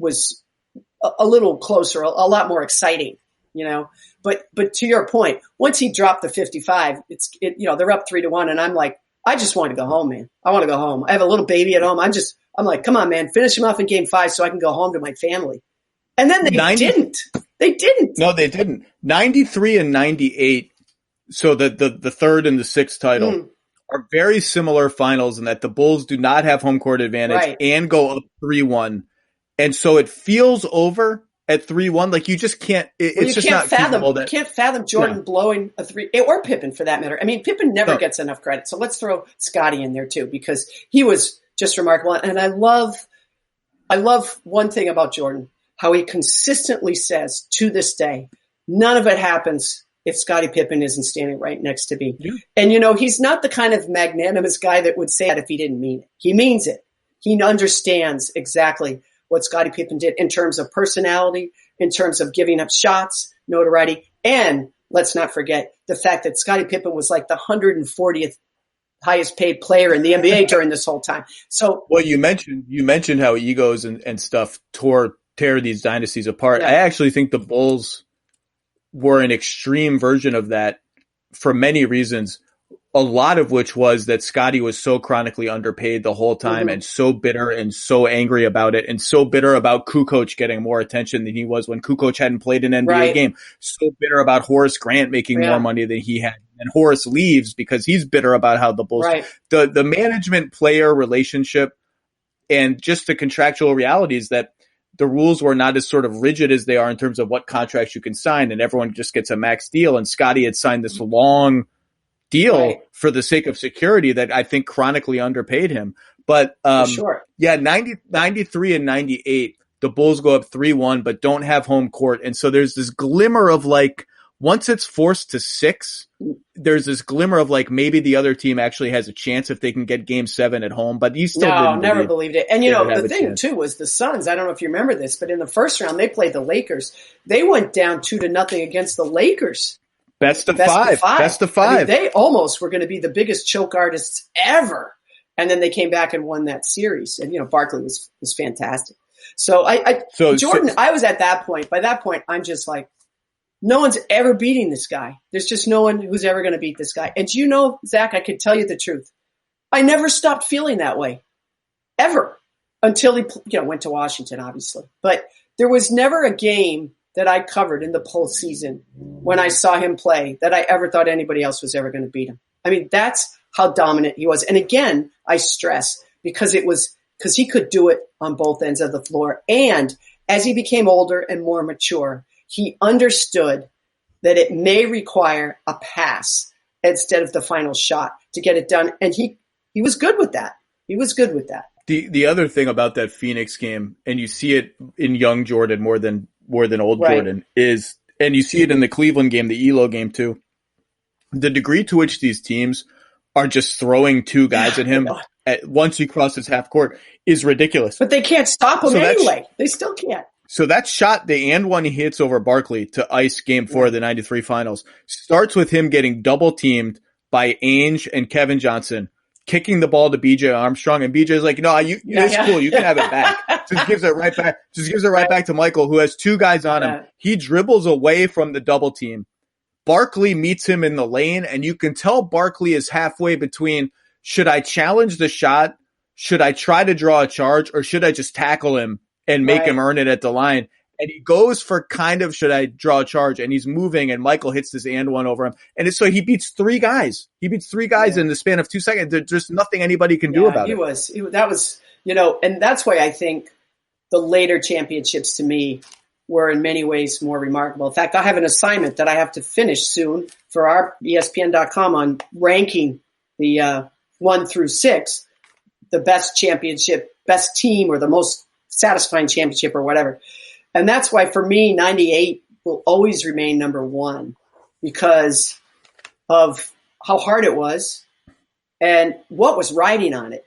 a little closer, a lot more exciting, But to your point, once he dropped the 55, they're up 3-1, and I'm like, I just want to go home, man. I want to go home. I have a little baby at home. I'm like, come on, man, finish him off in Game 5 so I can go home to my family. And then they didn't. They didn't. No, they didn't. 93 and 98. So the third and the sixth title are very similar finals in that the Bulls do not have home court advantage and go up 3-1. And so it feels over at 3-1. Like, you just can't, it's just not feasible. You can't fathom Jordan blowing a 3, or Pippen for that matter. I mean, Pippen never gets enough credit. So let's throw Scotty in there too, because he was just remarkable. And I love one thing about Jordan, how he consistently says to this day, none of it happens if Scottie Pippen isn't standing right next to me. Yeah. And, he's not the kind of magnanimous guy that would say that if he didn't mean it. He means it. He understands exactly what Scottie Pippen did in terms of personality, in terms of giving up shots, notoriety, and let's not forget the fact that Scottie Pippen was like the 140th highest paid player in the NBA during this whole time. So, well, you mentioned how egos and stuff tear these dynasties apart. Yeah. I actually think the Bulls were an extreme version of that for many reasons, a lot of which was that Scotty was so chronically underpaid the whole time and so bitter and so angry about it, and so bitter about Kukoc getting more attention than he was when Kukoc hadn't played an NBA game. So bitter about Horace Grant making more money than he had. And Horace leaves because he's bitter about how the Bulls, the management player relationship and just the contractual realities that the rules were not as sort of rigid as they are in terms of what contracts you can sign, and everyone just gets a max deal. And Scotty had signed this long deal for the sake of security that I think chronically underpaid him. But 93 and 98, the Bulls go up 3-1, but don't have home court. And so there's this glimmer of like, once it's forced to 6, there's this glimmer of like maybe the other team actually has a chance if they can get Game 7 at home. But you still never believed it. And the thing too was the Suns. I don't know if you remember this, but in the first round they played the Lakers. They went down 2-0 against the Lakers. Best of five. I mean, they almost were going to be the biggest choke artists ever. And then they came back and won that series. And, Barkley was fantastic. So Jordan, I was at that point. By that point, I'm just like, no one's ever beating this guy. There's just no one who's ever going to beat this guy. And Zach, I could tell you the truth. I never stopped feeling that way. Ever. Until he, went to Washington, obviously. But there was never a game that I covered in the postseason when I saw him play that I ever thought anybody else was ever going to beat him. I mean, that's how dominant he was. And again, I stress because he could do it on both ends of the floor. And as he became older and more mature, he understood that it may require a pass instead of the final shot to get it done. And he was good with that. He was good with that. The other thing about that Phoenix game, and you see it in young Jordan more than old Jordan, is, and you see it in the Cleveland game, the ELO game too, the degree to which these teams are just throwing 2 guys at him once he crosses half court is ridiculous. But they can't stop him anyway. They still can't. So that shot, the and one he hits over Barkley to ice Game 4 of the 93 finals, starts with him getting double teamed by Ainge and Kevin Johnson, kicking the ball to BJ Armstrong, and BJ's like, no, it's cool. You can have it back. Just gives it right back. Just gives it right back to Michael, who has 2 guys on him. He dribbles away from the double team. Barkley meets him in the lane, and you can tell Barkley is halfway between, should I challenge the shot? Should I try to draw a charge? Or should I just tackle him and make him earn it at the line? And he goes for kind of, should I draw a charge? And he's moving, and Michael hits this and one over him. And so he beats 3 guys. He beats 3 guys in the span of 2 seconds. There's just nothing anybody can do about it. That was, and that's why I think the later championships to me were in many ways more remarkable. In fact, I have an assignment that I have to finish soon for our ESPN.com on ranking the 1 through 6, the best championship, best team, or the most satisfying championship or whatever. And that's why for me, 98 will always remain number 1 because of how hard it was and what was riding on it.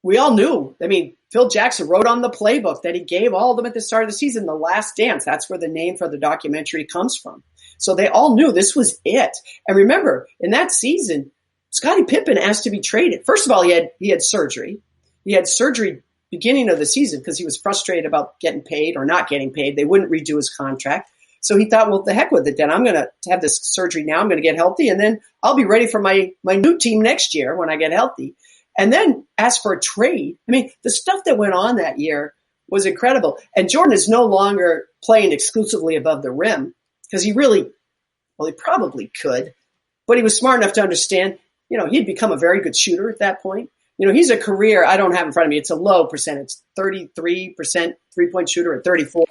We all knew. I mean, Phil Jackson wrote on the playbook that he gave all of them at the start of the season, The Last Dance. That's where the name for the documentary comes from. So they all knew this was it. And remember, in that season, Scottie Pippen asked to be traded. First of all, he had surgery. He had surgery beginning of the season because he was frustrated about getting paid or not getting paid. They wouldn't redo his contract. So he thought, well, the heck with it then. I'm going to have this surgery now. I'm going to get healthy, and then I'll be ready for my new team next year when I get healthy. And then ask for a trade. I mean, the stuff that went on that year was incredible. And Jordan is no longer playing exclusively above the rim because he probably could, but he was smart enough to understand, he'd become a very good shooter at that point. He's a career, I don't have in front of me, it's a low percentage, 33% 3-point shooter at 34.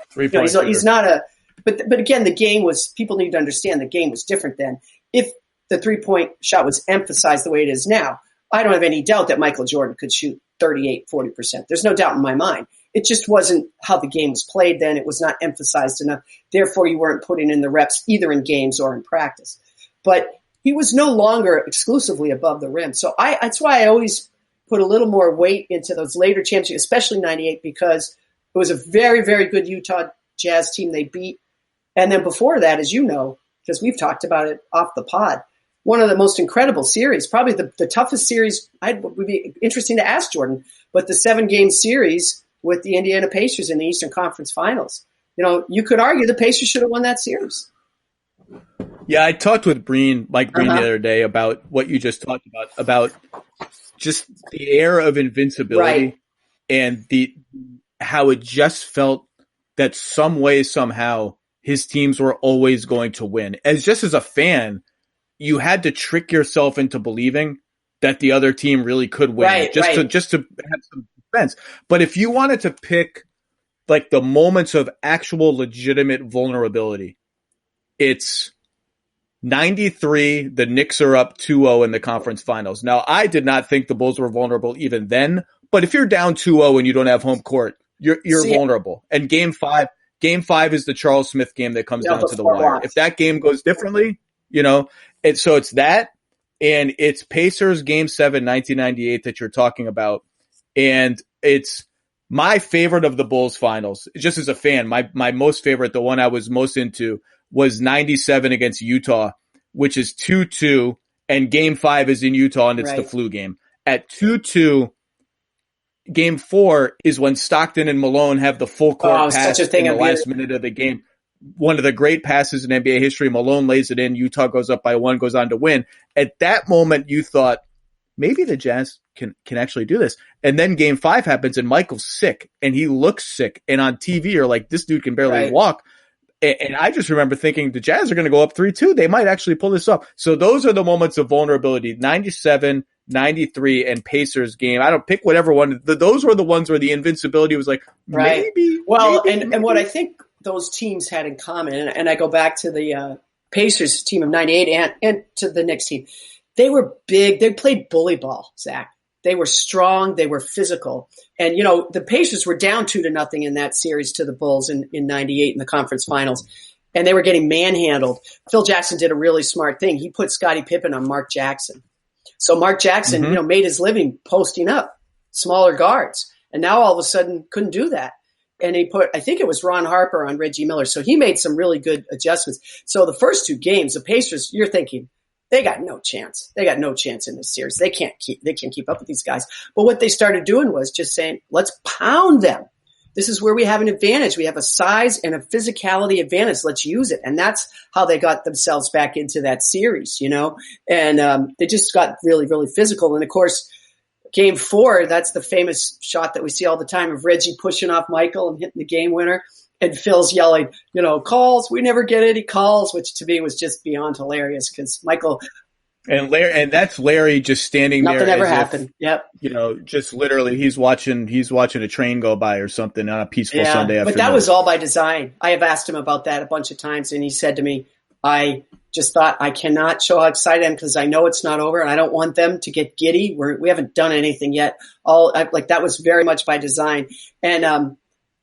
He's not but again, the game was, people need to understand the game was different then. If the 3-point shot was emphasized the way it is now, I don't have any doubt that Michael Jordan could shoot 38, 40%. There's no doubt in my mind. It just wasn't how the game was played then. It was not emphasized enough. Therefore, you weren't putting in the reps either in games or in practice. But he was no longer exclusively above the rim. So that's why I always put a little more weight into those later championships, especially 98, because it was a very, very good Utah Jazz team they beat. And then before that, as you know, because we've talked about it off the pod, one of the most incredible series, probably the toughest series. Would be interesting to ask Jordan, but the 7-game series with the Indiana Pacers in the Eastern Conference Finals. You could argue the Pacers should have won that series. Yeah, I talked with Mike Breen the other day about what you just talked about just the air of invincibility and how it just felt that some way, somehow, his teams were always going to win. As a fan, you had to trick yourself into believing that the other team really could win, just to have some defense. But if you wanted to pick like the moments of actual legitimate vulnerability, it's 93, the Knicks are up 2-0 in the conference finals. Now, I did not think the Bulls were vulnerable even then, but if you're down 2-0 and you don't have home court, you're vulnerable. And game 5 Game 5 is the Charles Smith game that comes down to the wire. Blocks. If that game goes differently, so it's that, and it's Pacers Game 7, 1998 that you're talking about. And it's my favorite of the Bulls finals. Just as a fan, my most favorite, the one I was most into, was 97 against Utah, which is 2-2, and Game 5 is in Utah, and it's the flu game. At 2-2, Game 4 is when Stockton and Malone have the full court pass in the last minute of the game. One of the great passes in NBA history. Malone lays it in. Utah goes up by 1, goes on to win. At that moment, you thought, maybe the Jazz can actually do this. And then Game 5 happens, and Michael's sick, and he looks sick. And on TV, you're like, this dude can barely walk. And I just remember thinking the Jazz are going to go up 3-2. They might actually pull this off. So those are the moments of vulnerability. 97, 93, and Pacers game. I don't pick whatever one. Those were the ones where the invincibility was like, maybe. Well, maybe. And what I think those teams had in common, and I go back to the Pacers team of 98 and to the Knicks team, they were big. They played bully ball, Zach. They were strong. They were physical. And, the Pacers were down 2-0 in that series to the Bulls in 98 in the conference finals. And they were getting manhandled. Phil Jackson did a really smart thing. He put Scottie Pippen on Mark Jackson. So Mark Jackson, made his living posting up smaller guards. And now all of a sudden couldn't do that. And he put, I think it was Ron Harper on Reggie Miller. So he made some really good adjustments. So the first 2 games, the Pacers, you're thinking, they got no chance. They got no chance in this series. They can't keep up with these guys. But what they started doing was just saying, let's pound them. This is where we have an advantage. We have a size and a physicality advantage. Let's use it. And that's how they got themselves back into that series, and they just got really, really physical. And of course, Game 4, that's the famous shot that we see all the time of Reggie pushing off Michael and hitting the game winner. And Phil's yelling, calls. We never get any calls, which to me was just beyond hilarious because Michael. And that's Larry just standing there. Nothing ever happened. Yep. Just literally he's watching a train go by or something on a peaceful Sunday afternoon. But that was all by design. I have asked him about that a bunch of times, and he said to me, I just thought I cannot show how excited I am because I know it's not over and I don't want them to get giddy. We haven't done anything yet. That was very much by design. And,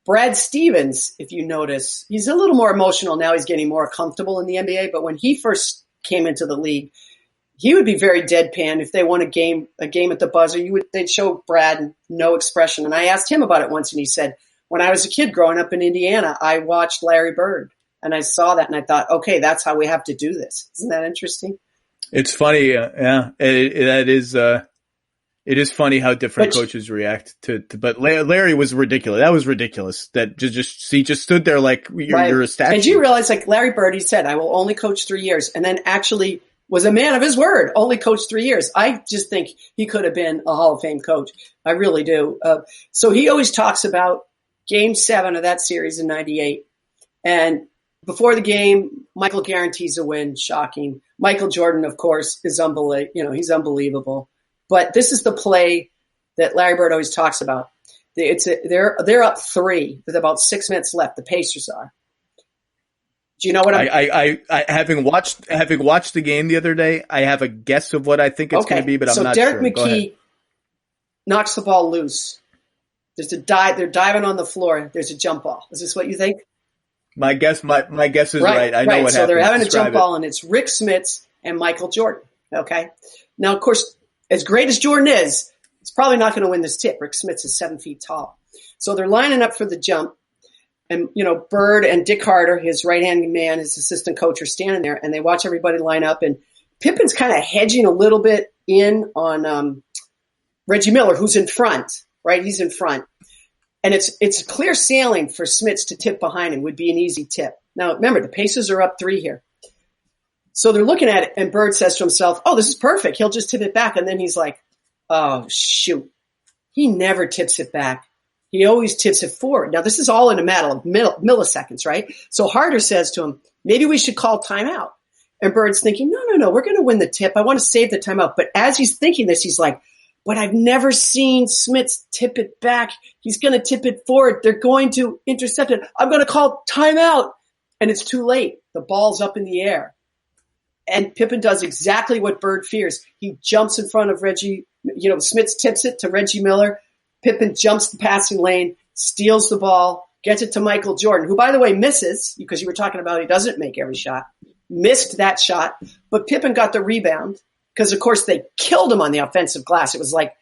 Brad Stevens, if you notice, he's a little more emotional now. He's getting more comfortable in the NBA. But when he first came into the league, he would be very deadpan. If they won a game at the buzzer, they'd show Brad no expression. And I asked him about it once, and he said, when I was a kid growing up in Indiana, I watched Larry Bird. And I saw that, and I thought, okay, that's how we have to do this. Isn't that interesting? It's funny. It is funny how different coaches react to but Larry was ridiculous. That was ridiculous. That he just stood there like you're a statue. And you realize, like Larry Bird, he said, I will only coach 3 years, and then actually was a man of his word, only coached 3 years. I just think he could have been a Hall of Fame coach. I really do. So he always talks about Game 7 of that series in 98. And before the game, Michael guarantees a win. Shocking. Michael Jordan, of course, is unbelievable. He's unbelievable. But this is the play that Larry Bird always talks about. They're up 3 with about 6 minutes left. The Pacers are. Do you know what I having watched the game the other day, I have a guess of what I think it's going to be, but I'm not sure. So Derek McKee knocks the ball loose. There's a dive. They're diving on the floor. There's a jump ball. Is this what you think? My guess is right. I know what happened. So they're having a jump ball, and it's Rick Smits and Michael Jordan. Okay. Now, of course, as great as Jordan is, it's probably not going to win this tip. Rick Smits is 7 feet tall. So they're lining up for the jump. And, Bird and Dick Harter, his right-hand man, his assistant coach, are standing there, and they watch everybody line up. And Pippen's kind of hedging a little bit in on Reggie Miller, who's in front, right? He's in front. And it's clear sailing for Smits to tip behind him would be an easy tip. Now, remember, the Pacers are up 3 here. So they're looking at it, and Bird says to himself, oh, this is perfect. He'll just tip it back. And then he's like, oh, shoot. He never tips it back. He always tips it forward. Now, this is all in a matter of milliseconds, right? So Harter says to him, maybe we should call timeout. And Bird's thinking, no, we're going to win the tip. I want to save the timeout. But as he's thinking this, he's like, but I've never seen Smits tip it back. He's going to tip it forward. They're going to intercept it. I'm going to call timeout. And it's too late. The ball's up in the air. And Pippen does exactly what Bird fears. He jumps in front of Reggie. Smits tips it to Reggie Miller. Pippen jumps the passing lane, steals the ball, gets it to Michael Jordan, who, by the way, misses, because you were talking about he doesn't make every shot, missed that shot, but Pippen got the rebound because, of course, they killed him on the offensive glass. It was like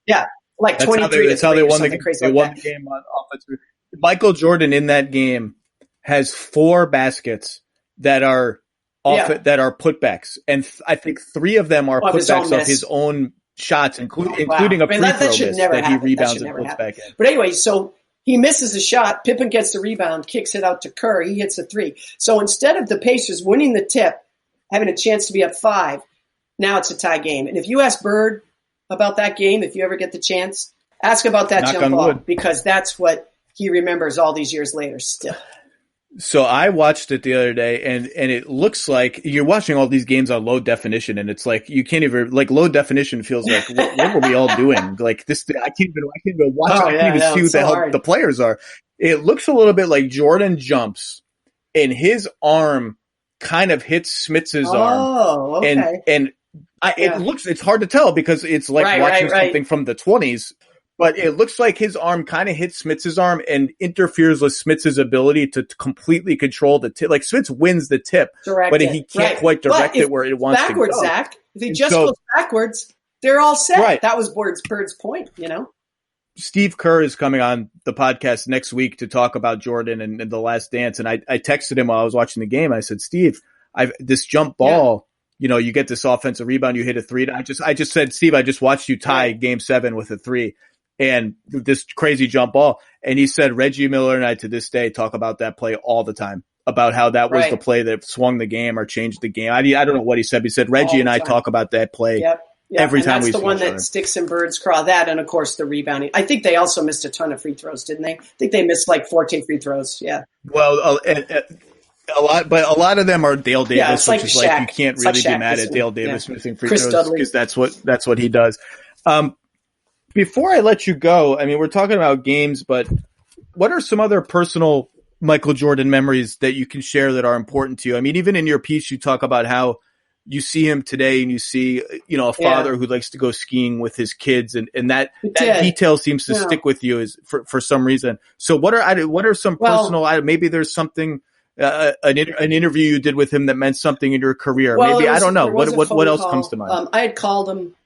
23 that's how they won the game. Crazy they like won that. the game on offense. Michael Jordan in that game has 4 baskets that are putbacks, and I think 3 of them are putbacks of his own shots, including a free throw miss that he rebounds and puts back in. But anyway, so he misses a shot. Pippen gets the rebound, kicks it out to Kerr. He hits a 3. So instead of the Pacers winning the tip, having a chance to be up 5, now it's a tie game. And if you ask Bird about that game, if you ever get the chance, ask about that jump ball, because that's what he remembers all these years later still. So I watched it the other day, and it looks like you're watching all these games on low definition, and it's like you can't even, like, low definition feels like what were we all doing? Like this, I can't even watch. I can't even see who the hell the players are. It looks a little bit like Jordan jumps, and his arm kind of hits Smitz's arm. Oh, okay. It's hard to tell because it's like watching something from the 20s. But it looks like his arm kind of hits Smitz's arm and interferes with Smitz's ability to completely control the tip. Like, Smits wins the tip, but he can't quite direct it where it wants to go. Backwards, Zach. If he just goes backwards, they're all set. Right. That was Bird's point, you know? Steve Kerr is coming on the podcast next week to talk about Jordan and The Last Dance. And I texted him while I was watching the game. I said, Steve, this jump ball, you know, you get this offensive rebound, you hit a 3. I just said, Steve, I just watched you tie Game 7 with a 3. And this crazy jump ball. And he said, Reggie Miller and I to this day talk about that play all the time, about how that was the play that swung the game or changed the game. I don't know what he said. He said, Reggie and I talk about that play every time we see each other. That's the one that sticks in Bird's craw. That, and of course the rebounding. I think they also missed a ton of free throws, didn't they? I think they missed like 14 free throws. Yeah. Well, a lot of them are Dale Davis, which is like, you can't really be mad at Dale Davis missing free throws because that's what he does. Before I let you go, I mean, we're talking about games, but what are some other personal Michael Jordan memories that you can share that are important to you? I mean, even in your piece, you talk about how you see him today and you see, you know, a father who likes to go skiing with his kids, and that detail seems to stick with you for some reason. So what are some personal, maybe there's something, an interview you did with him that meant something in your career. Maybe, I don't know. What else comes to mind? I had called him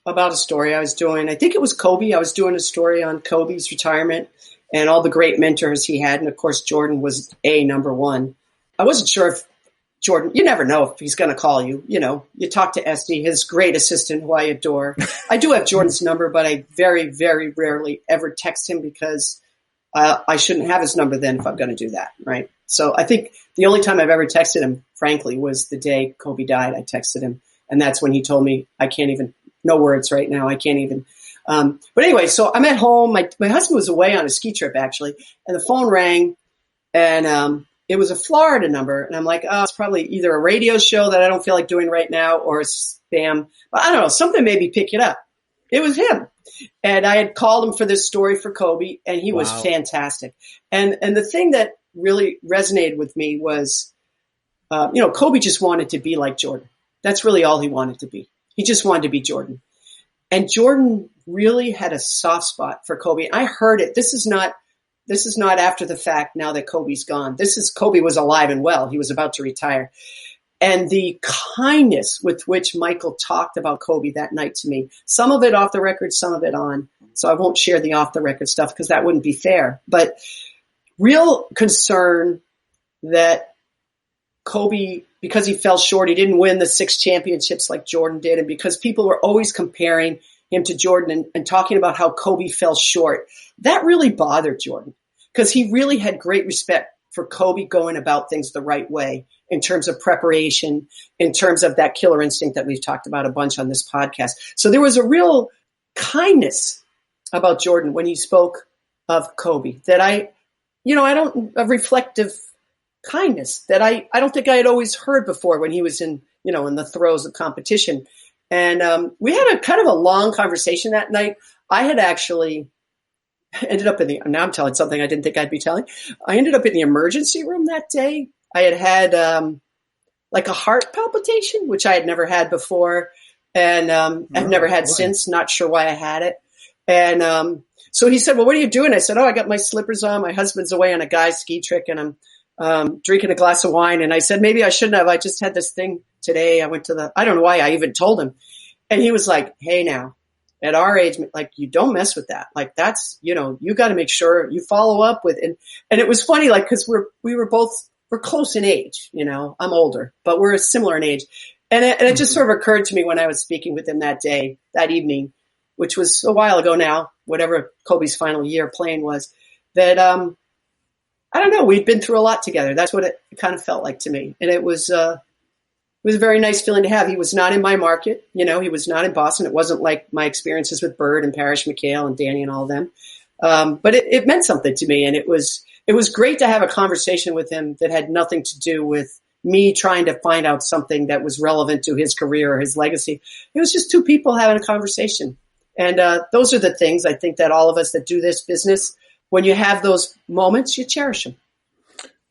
about a story I was doing. I think it was Kobe. I was doing a story on Kobe's retirement and all the great mentors he had. And of course, Jordan was number one. I wasn't sure if Jordan, you never know if he's going to call you. You know, you talk to Esty, his great assistant, who I adore. I do have Jordan's number, but I very, very rarely ever text him because I shouldn't have his number then if I'm going to do that. Right. So I think the only time I've ever texted him, frankly, was the day Kobe died. I texted him, and that's when he told me, I can't even, no words right now. I can't even. But anyway, so I'm at home. My husband was away on a ski trip, actually, and the phone rang, and it was a Florida number. And I'm like, oh, it's probably either a radio show that I don't feel like doing right now or spam. But I don't know. Something made me pick it up. It was him. And I had called him for this story for Kobe, and he was fantastic. And the thing that really resonated with me was, Kobe just wanted to be like Jordan. That's really all he wanted to be. He just wanted to be Jordan. And Jordan really had a soft spot for Kobe. I heard it. This is not after the fact now that Kobe's gone. Kobe was alive and well. He was about to retire. And the kindness with which Michael talked about Kobe that night to me, some of it off the record, some of it on. So I won't share the off the record stuff because that wouldn't be fair. But real concern that Kobe, because he fell short, he didn't win the 6 championships like Jordan did. And because people were always comparing him to Jordan and talking about how Kobe fell short, that really bothered Jordan because he really had great respect for Kobe going about things the right way in terms of preparation, in terms of that killer instinct that we've talked about a bunch on this podcast. So there was a real kindness about Jordan when he spoke of Kobe that a reflective kindness that I don't think I had always heard before when he was in the throes of competition. And we had a kind of a long conversation that night. I had actually ended up now I'm telling something I didn't think I'd be telling. I ended up in the emergency room that day. I had like a heart palpitation, which I had never had before. And I've never had since, not sure why I had it. And so he said, well, what are you doing? I said, I got my slippers on. My husband's away on a guy's ski trick, and I'm drinking a glass of wine. And I said, maybe I shouldn't have. I just had this thing today. I don't know why I even told him. And he was like, hey, now, at our age, like, you don't mess with that. Like, that's, you got to make sure you follow up with. And it was funny, like, because we're close in age, I'm older, but we're similar in age. And it just sort of occurred to me when I was speaking with him that evening, which was a while ago now, whatever Kobe's final year playing was, that, I don't know, we'd been through a lot together. That's what it kind of felt like to me. And it was a very nice feeling to have. He was not in my market. He was not in Boston. It wasn't like my experiences with Bird and Parrish McHale and Danny and all of them. But it meant something to me. And it was great to have a conversation with him that had nothing to do with me trying to find out something that was relevant to his career or his legacy. It was just two people having a conversation. And those are the things I think that all of us that do this business, when you have those moments, you cherish them.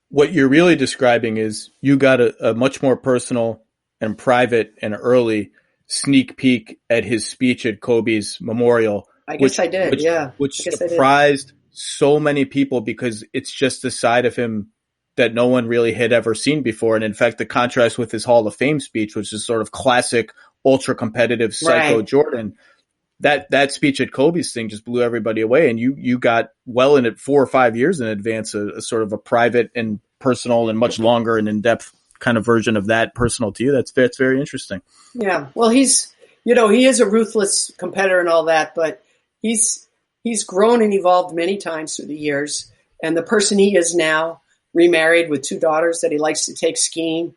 What you're really describing is you got a much more personal and private and early sneak peek at his speech at Kobe's memorial. I guess I did, yeah. Which surprised so many people because it's just a side of him that no one really had ever seen before. And in fact, the contrast with his Hall of Fame speech, which is sort of classic, ultra competitive psycho Jordan, that speech at Kobe's thing just blew everybody away. And you got well in it 4 or 5 years in advance, a sort of a private and personal and much longer and in-depth kind of version of that personal to you. That's very interesting. Yeah. Well, he is a ruthless competitor and all that, but he's grown and evolved many times through the years. And the person he is now, remarried with 2 daughters that he likes to take skiing,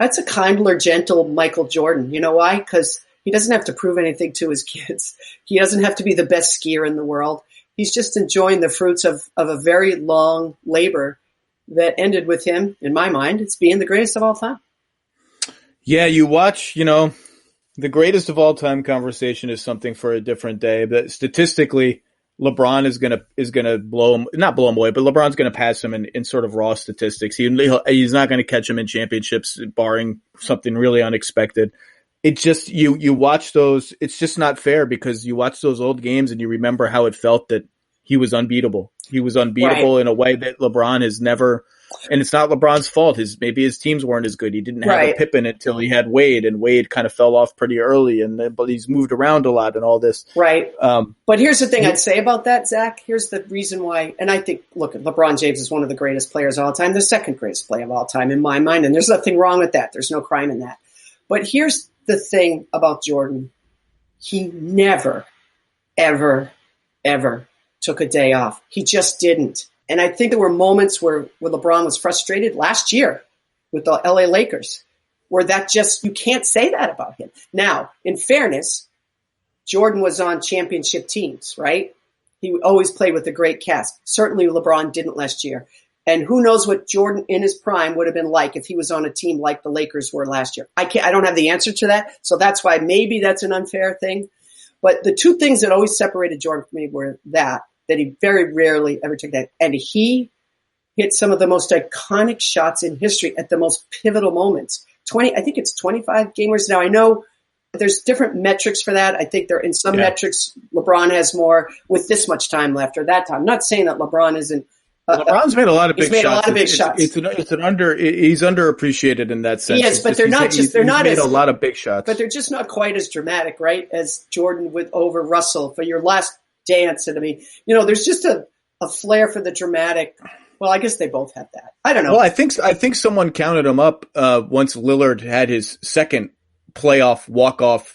that's a kindler, gentle Michael Jordan. You know why? Because he doesn't have to prove anything to his kids. He doesn't have to be the best skier in the world. He's just enjoying the fruits of a very long labor that ended with him, in my mind, it's being the greatest of all time. Yeah, you watch, the greatest of all time conversation is something for a different day. But statistically, LeBron is gonna not blow him away, but LeBron's gonna pass him in sort of raw statistics. He's not gonna catch him in championships, barring something really unexpected. It just you watch those. It's just not fair because you watch those old games and you remember how it felt that he was unbeatable. He was unbeatable in a way that LeBron has never. And it's not LeBron's fault. Maybe his teams weren't as good. He didn't have a Pippen until he had Wade, and Wade kind of fell off pretty early. But he's moved around a lot and all this. Right. But here's the thing I'd say about that, Zach. Here's the reason why. And I think, look, LeBron James is one of the greatest players of all time, the second greatest player of all time in my mind. And there's nothing wrong with that. There's no crime in that. But here's the thing about Jordan. He never, ever, ever took a day off. He just didn't. And I think there were moments where LeBron was frustrated last year with the LA Lakers, where you can't say that about him. Now, in fairness, Jordan was on championship teams, right? He always played with a great cast. Certainly LeBron didn't last year. And who knows what Jordan in his prime would have been like if he was on a team like the Lakers were last year. I don't have the answer to that. So that's why maybe that's an unfair thing. But the 2 things that always separated Jordan from me were that he very rarely ever took that. And he hit some of the most iconic shots in history at the most pivotal moments. I think it's 25 gamers now. I know there's different metrics for that. I think there in some metrics, LeBron has more with this much time left or that time. I'm not saying that LeBron isn't. LeBron's made a lot of big shots. He's made a lot of big shots. He's underappreciated in that sense. Yes, but they're not he's made a lot of big shots. But they're just not quite as dramatic, right, as Jordan over Russell for your last dance. And I mean, there's just a flair for the dramatic. Well, I guess they both have that. I don't know. Well, I think someone counted him up once Lillard had his second playoff walk-off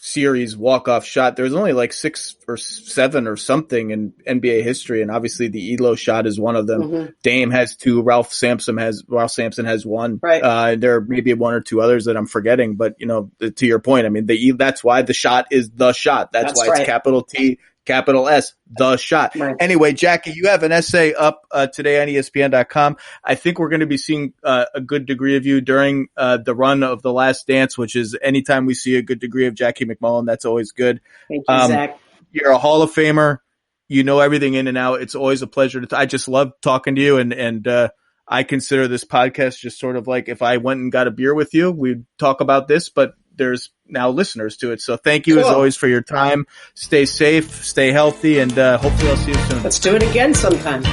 shot. There's only like 6 or 7 or something in NBA history, and obviously the Elo shot is one of them. Mm-hmm. Dame has 2. Ralph Sampson has 1. Right. There are maybe 1 or 2 others that I'm forgetting, but to your point, I mean, that's why the shot is the shot. That's why it's capital T, capital S, the shot. Right. Anyway, Jackie, you have an essay up today on ESPN.com. I think we're going to be seeing a good degree of you during the run of The Last Dance, which is anytime we see a good degree of Jackie MacMullan, that's always good. Thank you, Zach. You're a Hall of Famer. You know everything in and out. It's always a pleasure I just love talking to you, and I consider this podcast just sort of like if I went and got a beer with you, we'd talk about this, but there's now listeners to it. So thank you as Cool. always for your time. Stay safe, stay healthy, and hopefully I'll see you soon. Let's do it again sometime.